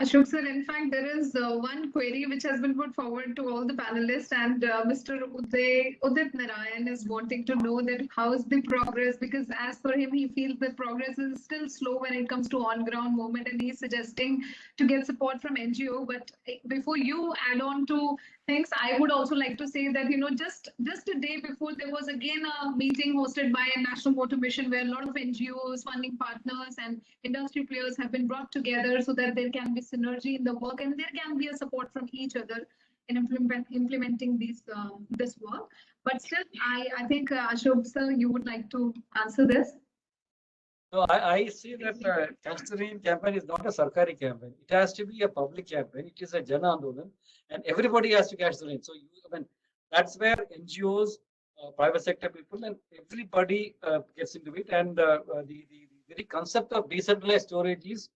Ashok sir, in fact, there is one query which has been put forward to all the panelists, and Mr. Udit Narayan is wanting to know that how is the progress, because as per him, he feels the progress is still slow when it comes to on-ground movement, and he's suggesting to get support from NGO. But before you add on to things, I would also like to say that, just a day before, there was again a meeting hosted by a National Water Mission where a lot of NGOs, funding partners, and industry players have been brought together so that there can be synergy in the work and there can be a support from each other in implementing this work. But still, I think Ashok sir, you would like to answer this. No, I see that Catch the Rain campaign is not a Sarkari campaign. It has to be a public campaign. It is a Jana Andolan, and everybody has to catch the rain. So that's where NGOs, private sector people, and everybody gets into it. And the very concept of decentralized storage is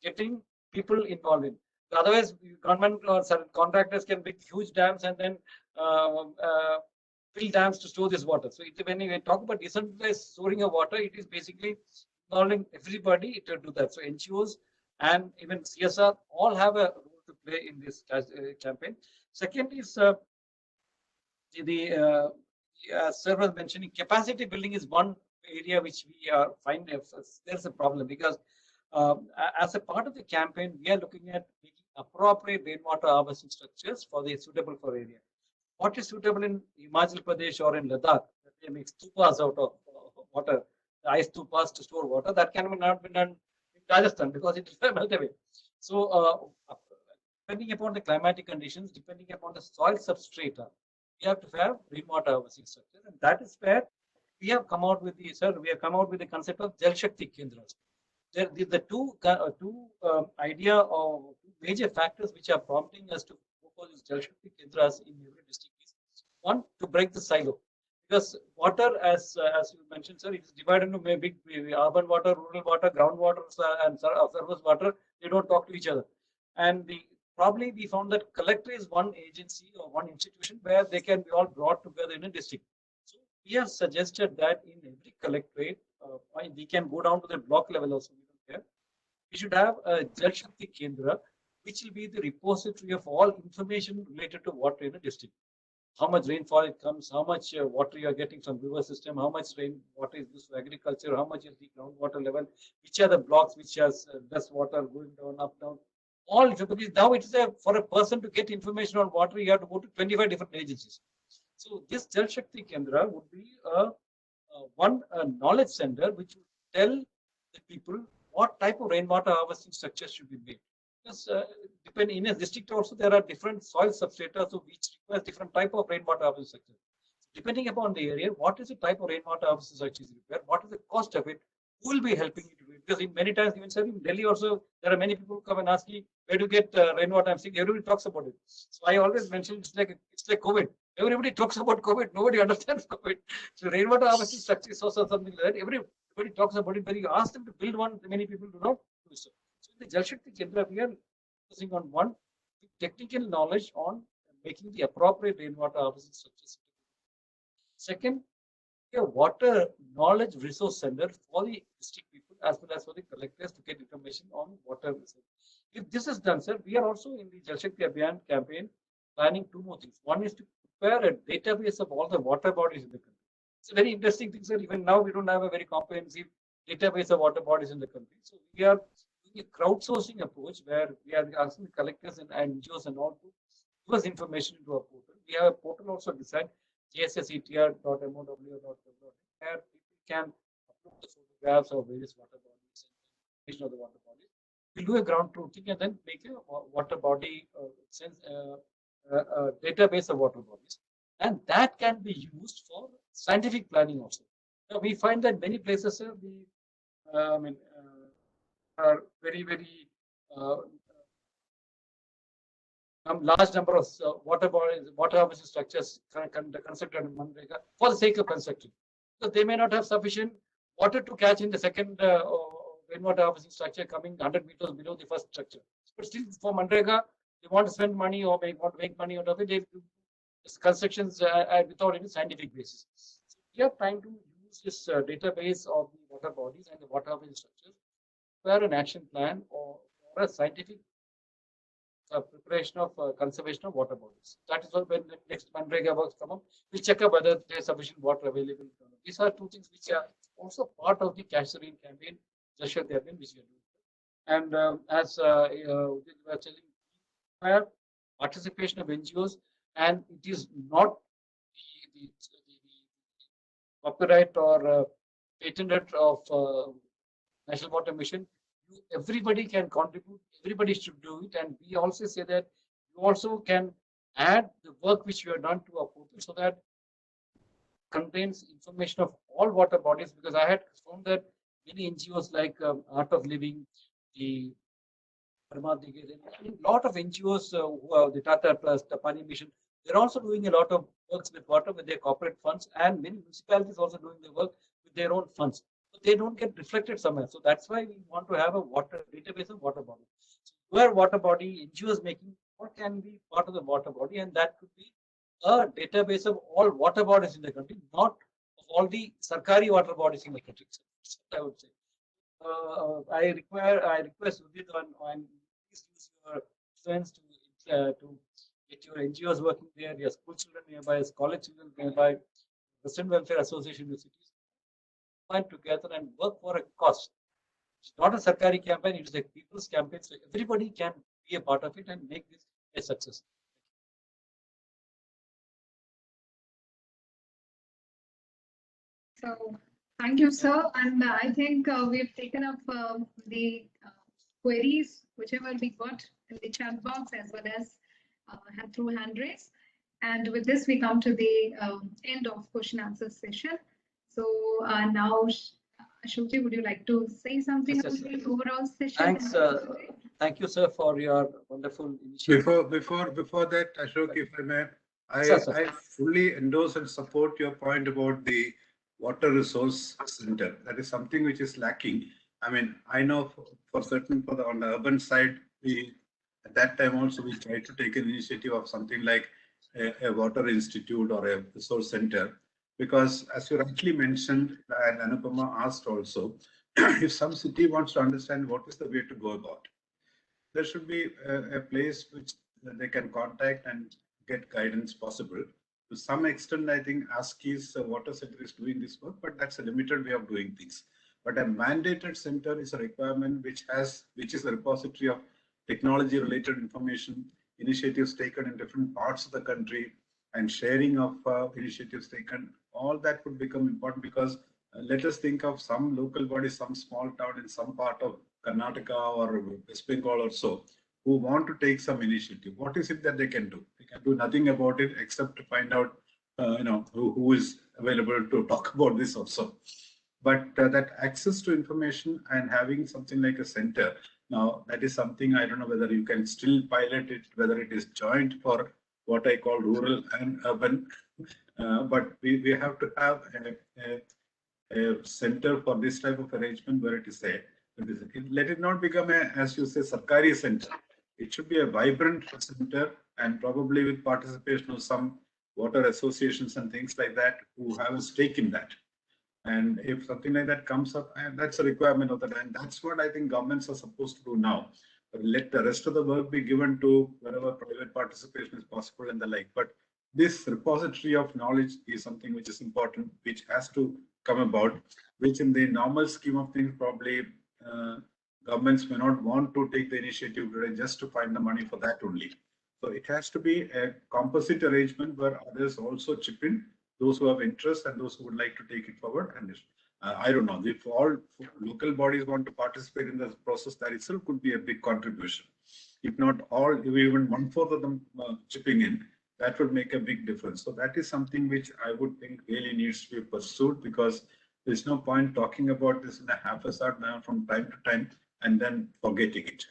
getting people involved in. Otherwise, government or contractors can build huge dams and then fill dams to store this water. So when we talk about decentralized storing of water, it is basically involving everybody to do that. So NGOs and even CSR all have a role to play in this campaign. Second is sir was mentioning, capacity building is one area which we are finding there's a problem, because as a part of the campaign, we are looking at making appropriate rainwater harvesting structures suitable for area. What is suitable in Himachal Pradesh or in Ladakh? They make stupas out of water, the ice stupas to store water. That can not be done in Rajasthan because it will melt away. So, depending upon the climatic conditions, depending upon the soil substrate, we have to have rainwater harvesting structure, and that is where we have come out with the concept of Jal Shakti Kendras. The two idea of major factors which are prompting us to propose these Jal Shakti Kendras in every district is, one, to break the silo, because water, as you mentioned, sir, it is divided into big urban water, rural water, groundwater, and surface water. They don't talk to each other, and the probably we found that collector is one agency or one institution where they can be all brought together in a district. So we have suggested that in every collectorate, we can go down to the block level also. We don't care. We should have a Jal Shakti Kendra, which will be the repository of all information related to water in a district. How much rainfall it comes, how much water you are getting from river system, how much rain water is used for agriculture, how much is the groundwater level, which are the blocks which has less water going down, up, down. All because now it is for a person to get information on water, you have to go to 25 different agencies. So this Jal Shakti Kendra would be one knowledge center which would tell the people what type of rainwater harvesting structures should be made. Because depending in a district also there are different soil substratas which requires different type of rainwater harvesting structure. Depending upon the area, what is the type of rainwater harvesting structure is required, what is the cost of it, who will be helping you to do it? Because in many times, even sir, in Delhi also, there are many people who come and ask me, where do you get rainwater? I'm saying everybody talks about it. So I always mention it's like COVID. Everybody talks about COVID. Nobody understands COVID. So rainwater harvesting structure is also something like that. Everybody talks about it, but you ask them to build one, many people do not do so. So in the Jal Shakti Kendra, we are focusing on one, technical knowledge on making the appropriate rainwater harvesting structures. Second, a water knowledge resource center for the district people as well as for the collectors to get information on water resource. If this is done, sir, we are also in the Jal Shakti Abhiyan campaign planning two more things. One is to prepare a database of all the water bodies in the country. It's a very interesting thing, sir. Even now, we don't have a very comprehensive database of water bodies in the country. So we are doing a crowdsourcing approach where we are asking the collectors and NGOs and all to give us information into our portal. We have a portal also designed, jssetr.mow.gov, where people can upload the photographs of various water bodies and information of the water bodies. We'll do a ground truthing and then make a water body database of water bodies. And that can be used for scientific planning also. Now, we find that many places, are very, very large number of water bodies, water harvesting structures constructed in Manrega for the sake of construction. So they may not have sufficient water to catch in the second rainwater harvesting structure coming 100 meters below the first structure. But still, for Manrega, they want to spend money or want to make money out of it. They do constructions without any scientific basis. So we are trying to use this database of the water bodies and the water harvesting structures for an action plan or a scientific preparation of conservation of water bodies. That is when the next Manrega works come up. We'll check up whether there is sufficient water available. These are two things which are also part of the Catch the Rain campaign, Jal Shakti Abhiyan, which we are doing. And as we were telling, participation of NGOs, and it is not the copyright or patented of National Water Mission. Everybody can contribute, everybody should do it, and we also say that you also can add the work which you have done to our portal so that contains information of all water bodies, because I had found that many NGOs like Art of Living, the a lot of NGOs who are the Tata Trust, the Pani Mission, they're also doing a lot of works with water with their corporate funds, and many municipalities also doing the work with their own funds. But they don't get reflected somewhere. So that's why we want to have a water database of water bodies. So where water body NGOs making what can be part of the water body, and that could be a database of all water bodies in the country, not of all the Sarkari water bodies in the country. So I would say. I request Udit on please use your influence to get your NGOs working there, your school children nearby, college children nearby, Western Welfare Association in cities, find together and work for a cause. It's not a Sarkari campaign, it is a people's campaign, so everybody can be a part of it and make this a success. So thank you, sir. And I think we've taken up the queries, whichever we got in the chat box as well as through hand raise. And with this, we come to the end of question answer session. So now, Ashokji, would you like to say something Yes, about the overall session? Thanks. Thank you, sir, for your wonderful initiative. Before that, Ashok, if I may, Sir. I fully endorse and support your point about the water resource center. That is something which is lacking. I mean, I know for certain on the urban side, we At that time also, we tried to take an initiative of something like a water institute or a resource center, because as you rightly mentioned, and Anupama asked also, if some city wants to understand what is the way to go about, there should be a place which they can contact and get guidance possible. To some extent, I think ASCII's water center is doing this work, but that's a limited way of doing things. But a mandated center is a requirement which is a repository of technology related information, initiatives taken in different parts of the country, and sharing of initiatives taken. All that would become important, because let us think of some local body, some small town in some part of Karnataka or West Bengal or so, who want to take some initiative. What is it that they can do? They can do nothing about it except to find out, who is available to talk about this also. But that access to information and having something like a center, now that is something I don't know whether you can still pilot it, whether it is joint for what I call rural and urban, but we have to have a center for this type of arrangement where it is a, let it not become a, as you say, Sarkari center. It should be a vibrant center, and probably with participation of some water associations and things like that who have a stake in that. And if something like that comes up, and that's a requirement of that, and that's what I think governments are supposed to do now. Let the rest of the work be given to wherever private participation is possible and the like. But this repository of knowledge is something which is important, which has to come about, which in the normal scheme of things, probably governments may not want to take the initiative today just to find the money for that only. So it has to be a composite arrangement where others also chip in, those who have interest and those who would like to take it forward. And I don't know, if all local bodies want to participate in this process, that itself could be a big contribution. If not all, even 1/4 of them chipping in, that would make a big difference. So that is something which I would think really needs to be pursued, because there's no point talking about this in a haphazard manner from time to time and then forgetting it.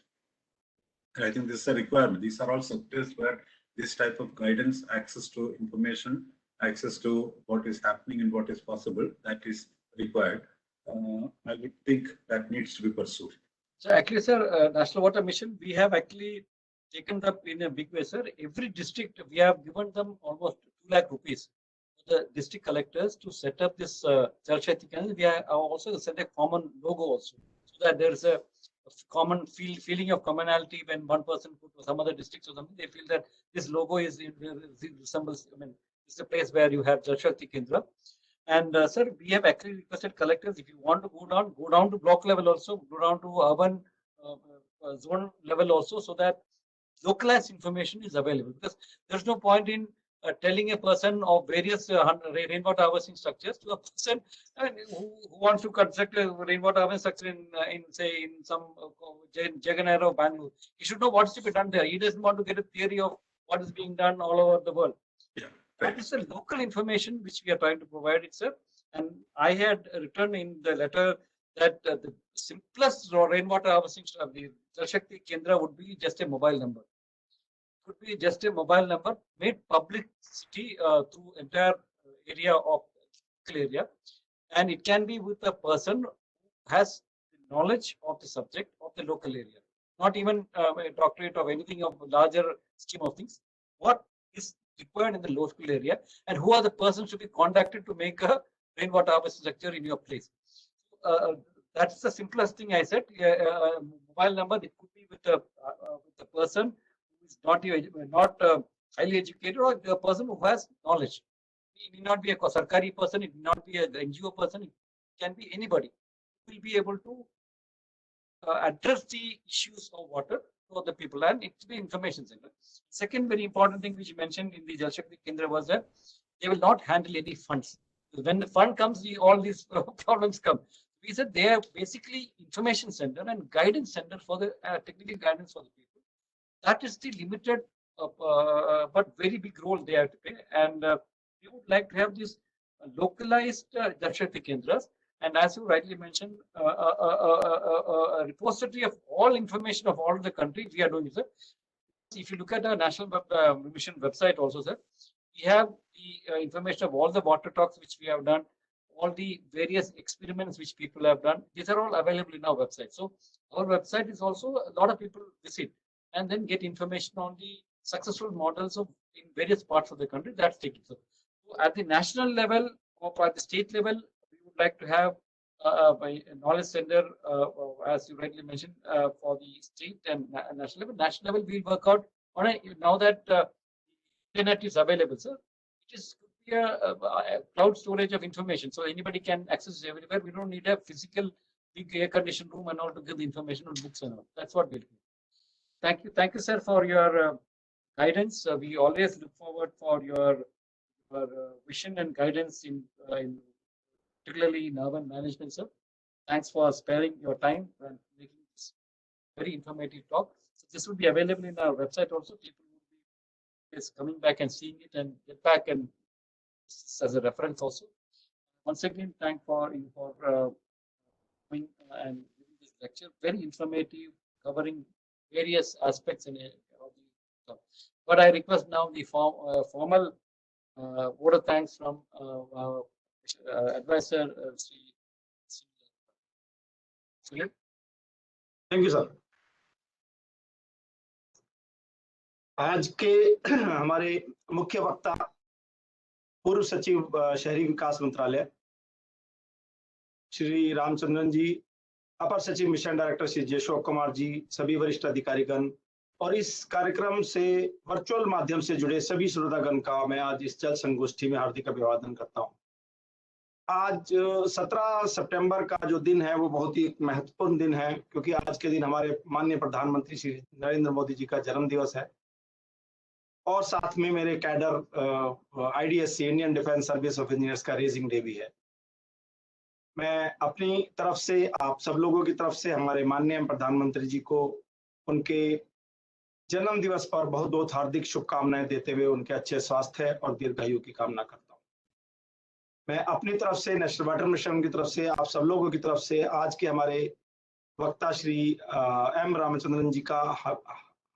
And I think this is a requirement. These are all sectors where this type of guidance, access to information, access to what is happening and what is possible, that is required. I would think that needs to be pursued. So actually, sir, National Water Mission, we have actually taken up in a big way, sir. Every district, we have given them almost 2 lakh rupees to the district collectors to set up this Jal Shakti Canal. We have also set a common logo also, so that there is a common feeling of commonality. When one person goes to some other districts or something, they feel that this logo is resembles. I mean, it's a place where you have Jal Shakti Kendra. And sir, we have actually requested collectors, if you want to go down to block level also, go down to urban zone level also, so that localized information is available. Because there's no point in telling a person of various rainwater harvesting structures to a person who wants to construct a rainwater harvesting structure in say in some Jagannath or Bangalore. He should know what's to be done there. He doesn't want to get a theory of what is being done all over the world. Yeah. That is the local information which we are trying to provide it, sir. And I had written in the letter that the simplest rainwater harvesting of the Jal Shakti Kendra would be just a mobile number. It could be just a mobile number made publicity through entire area of local area, and it can be with a person who has the knowledge of the subject of the local area, not even a doctorate of anything of larger scheme of things. What is required in the local area, and who are the persons to be contacted to make a rainwater harvesting structure in your place. That's the simplest thing I said. A mobile number, it could be with the person who is not highly educated, or the person who has knowledge. It need not be a Sarkari person, it need not be an NGO person, it can be anybody who will be able to address the issues of water for the people, and it's the information center. Second very important thing which you mentioned in the Jal Shakti Kendra was that they will not handle any funds. When the fund comes, all these problems come. We said they are basically information center and guidance center for the technical guidance for the people. That is the limited but very big role they have to play. And we would like to have this localized Jal Shakti Kendras. And as you rightly mentioned, a repository of all information of all the country, we are doing it, sir. If you look at the National Mission website also, sir, we have the information of all the water talks which we have done, all the various experiments which people have done. These are all available in our website. So our website is also, a lot of people visit. and then get information on the successful models of in various parts of the country. That's taking. So at the national level or at the state level, we would like to have by a knowledge center, as you rightly mentioned, for the state and national level. National level, we'll work out on a, now that internet is available, sir. It is could be a cloud storage of information, so anybody can access it everywhere. We don't need a physical big air conditioned room and all to get the information on books and all. That's what we'll do. Thank you, sir, for your guidance. We always look forward for your vision and guidance in particularly in urban management, sir. Thanks for sparing your time and making this very informative talk. So this will be available in our website also. People will be just coming back and seeing it and get back and as a reference also. Once again, thank you for coming and giving this lecture. Very informative, covering various aspects in the. But I request now the formal vote of thanks from advisor Sunil. Thank you sir. आज के हमारे मुख्य वक्ता पूर्व सचिव शहरी विकास मंत्रालय श्री रामचंद्रन जी, अपर सचिव मिशन डायरेक्टर श्री अशोक कुमार जी, सभी वरिष्ठ अधिकारीगण और इस कार्यक्रम से वर्चुअल माध्यम से जुड़े सभी श्रोतागण का मैं आज इस जल संगोष्ठी में हार्दिक अभिवादन करता हूं। आज 17 सितंबर का जो दिन है वो बहुत ही महत्वपूर्ण दिन है, क्योंकि आज के दिन हमारे माननीय प्रधानमंत्री श्री नरेंद्र मोदी जी का जन्म दिवस है और साथ में मेरे cadre IDSC Indian defence service of engineers का रेजिंग डे भी है। मैं अपनी तरफ से, आप सब लोगों की तरफ से हमारे माननीय प्रधानमंत्री जी को उनके जन्म दिवस पर बहुत बहुत हार्दिक शुभकामनाएं देते हुए उनके अच्छे स्वास्थ्य और दीर्घायु की कामना करता हूं। मैं अपनी तरफ से, नेशनल वाटर मिशन की तरफ से, आप सब लोगों की तरफ से आज के हमारे वक्ता श्री M रामचंद्रन जी का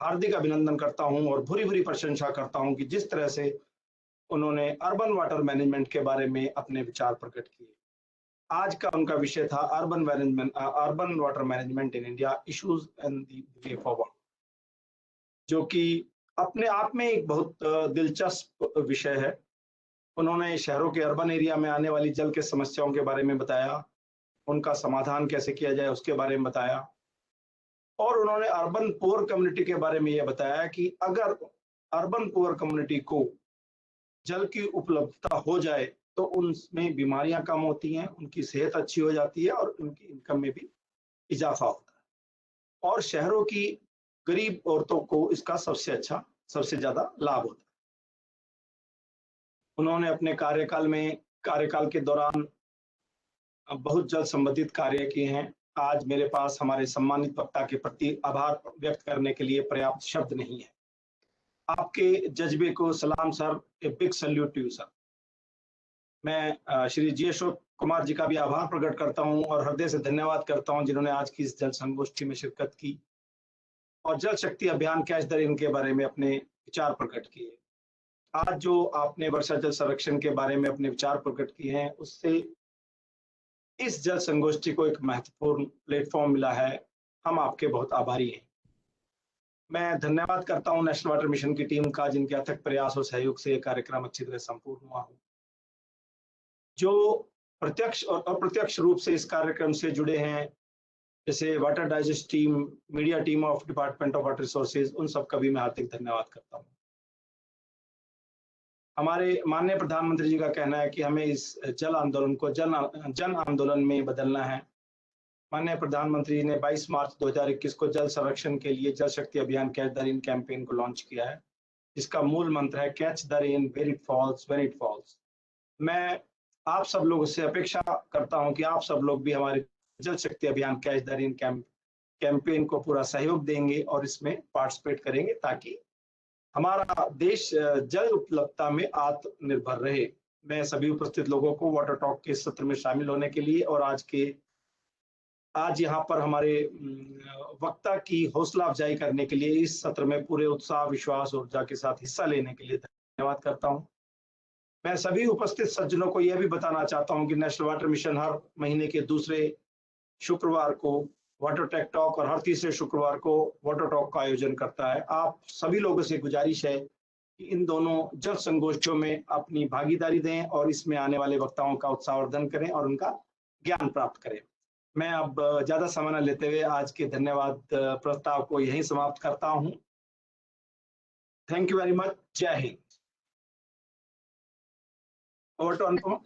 हार्दिक अभिनंदन करता हूं और भूरी भूरी प्रशंसा करता हूं कि जिस तरह से उन्होंने अर्बन वाटर मैनेजमेंट के बारे में अपने विचार प्रकट किए। आज का उनका विषय था urban water management in India, issues and the way forward, जो कि अपने आप में एक बहुत दिलचस्प विषय है। उन्होंने शहरों के अर्बन एरिया में आने वाली जल के समस्याओं के बारे में बताया, उनका समाधान कैसे किया जाए उसके बारे में बताया, और उन्होंने अर्बन पुअर कम्युनिटी के बारे में यह बताया कि अगर अर्बन पुअर कम्युनिटी को जल की उपलब्धता हो जाए तो उनमें बीमारियां कम होती हैं, उनकी सेहत अच्छी हो जाती है और उनकी इनकम में भी इजाफा होता है और शहरों की गरीब औरतों को इसका सबसे ज्यादा लाभ होता है। उन्होंने अपने कार्यकाल के दौरान बहुत जल संबंधित कार्य किए हैं। आज मेरे पास हमारे सम्मानित वक्ता के प्रति आभार व्यक्त करने के लिए पर्याप्त शब्द नहीं है। आपके जज्बे को सलाम sir, a big salute to you sir. मैं श्री अशोक कुमार जी का भी आभार प्रकट करता हूं और हृदय से धन्यवाद करता हूं जिन्होंने आज की इस जल संगोष्ठी में शिरकत की और जल Shakti Abhiyan catch the rain के बारे में अपने विचार प्रकट किए। आज जो आपने वर्षा जल संरक्षण के बारे में अपने विचार प्रकट किए हैं, उससे इस जल संगोष्ठी को एक महत्वपूर्ण प्लेटफॉर्म मिला है। हम आपके बहुत आभारी हैं। मैं धन्यवाद करता हूं नेशनल वाटर मिशन की टीम का, जिनके अथक प्रयास और सहयोग से यह कार्यक्रम अच्छी तरह संपूर्ण हुआ हो। जो प्रत्यक्ष और अप्रत्यक्ष रूप से इस कार्यक्रम से जुड़े हैं, जैसे water digest team, media team of department of water resources, उन सबका भी मैं हार्दिक धन्यवाद करता हूं। हमारे माननीय प्रधानमंत्री जी का कहना है कि हमें इस जल आंदोलन को जन आंदोलन में बदलना है। माननीय प्रधानमंत्री ने 22 मार्च 2021 को जल संरक्षण के लिए Jal Shakti Abhiyan catch the rain campaign को लॉन्च किया है, जिसका मूल मंत्र है catch the rain where it falls when it falls. मैं आप सब लोगों से अपेक्षा करता हूं कि आप सब लोग भी हमारे जल Shakti Abhiyan catch the rain campaign को पूरा सहयोग देंगे और इसमें पार्टिसिपेट करेंगे, ताकि हमारा देश जल उपलब्धता में आत्मनिर्भर रहे। मैं सभी उपस्थित लोगों को वाटर टॉक के सत्र में शामिल होने के लिए और आज यहाँ पर हमारे वक्ता की हौसला अफजाई करने के लिए इस सत्र में पूरे उत्साह, विश्वास, ऊर्जा के साथ हिस्सा लेने के लिए धन्यवाद करता हूँ। मैं सभी उपस्थित सज्जनों को यह भी बताना चाहता हूँ कि नेशनल वाटर मिशन हर महीने के दूसरे शुक्रवार को वाटर टेक टॉक और हर तीसरे शुक्रवार को वाटर टॉक का आयोजन करता है। आप सभी लोगों से गुजारिश है कि इन दोनों जल संगोष्ठियों में अपनी भागीदारी दें और इसमें आने वाले वक्ताओं का उत्साहवर्धन करें और उनका ज्ञान प्राप्त करें। मैं अब ज्यादा समय न लेते हुए आज के धन्यवाद प्रस्ताव को यहीं समाप्त करता हूं। Thank you very much. जय हिंद। Over to Anupama.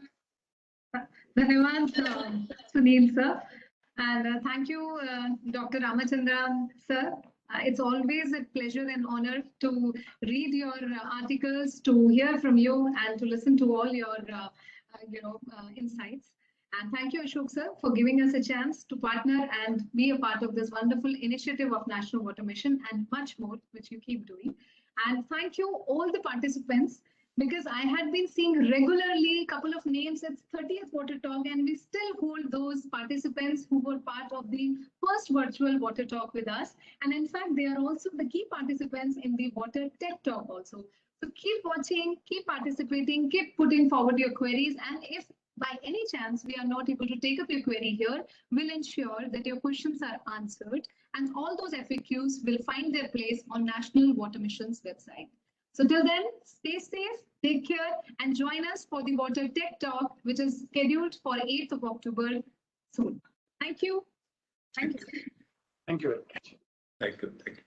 Dhanyawad, Sunil sir, and thank you, Dr. Ramachandran sir. It's always a pleasure and honor to read your articles, to hear from you, and to listen to all your, insights. And thank you, Ashok sir, for giving us a chance to partner and be a part of this wonderful initiative of National Water Mission and much more, which you keep doing. And thank you all the participants, because I had been seeing regularly a couple of names at 30th Water Talk, and we still hold those participants who were part of the first virtual Water Talk with us. And in fact, they are also the key participants in the Water Tech Talk also. So keep watching, keep participating, keep putting forward your queries. And if by any chance we are not able to take up your query here, we'll ensure that your questions are answered, and all those FAQs will find their place on National Water Mission's website. So till then, stay safe, take care, and join us for the Water Tech Talk, which is scheduled for 8th of October soon. Thank you. Thank you. Thank you very much. Thank you. Thank you.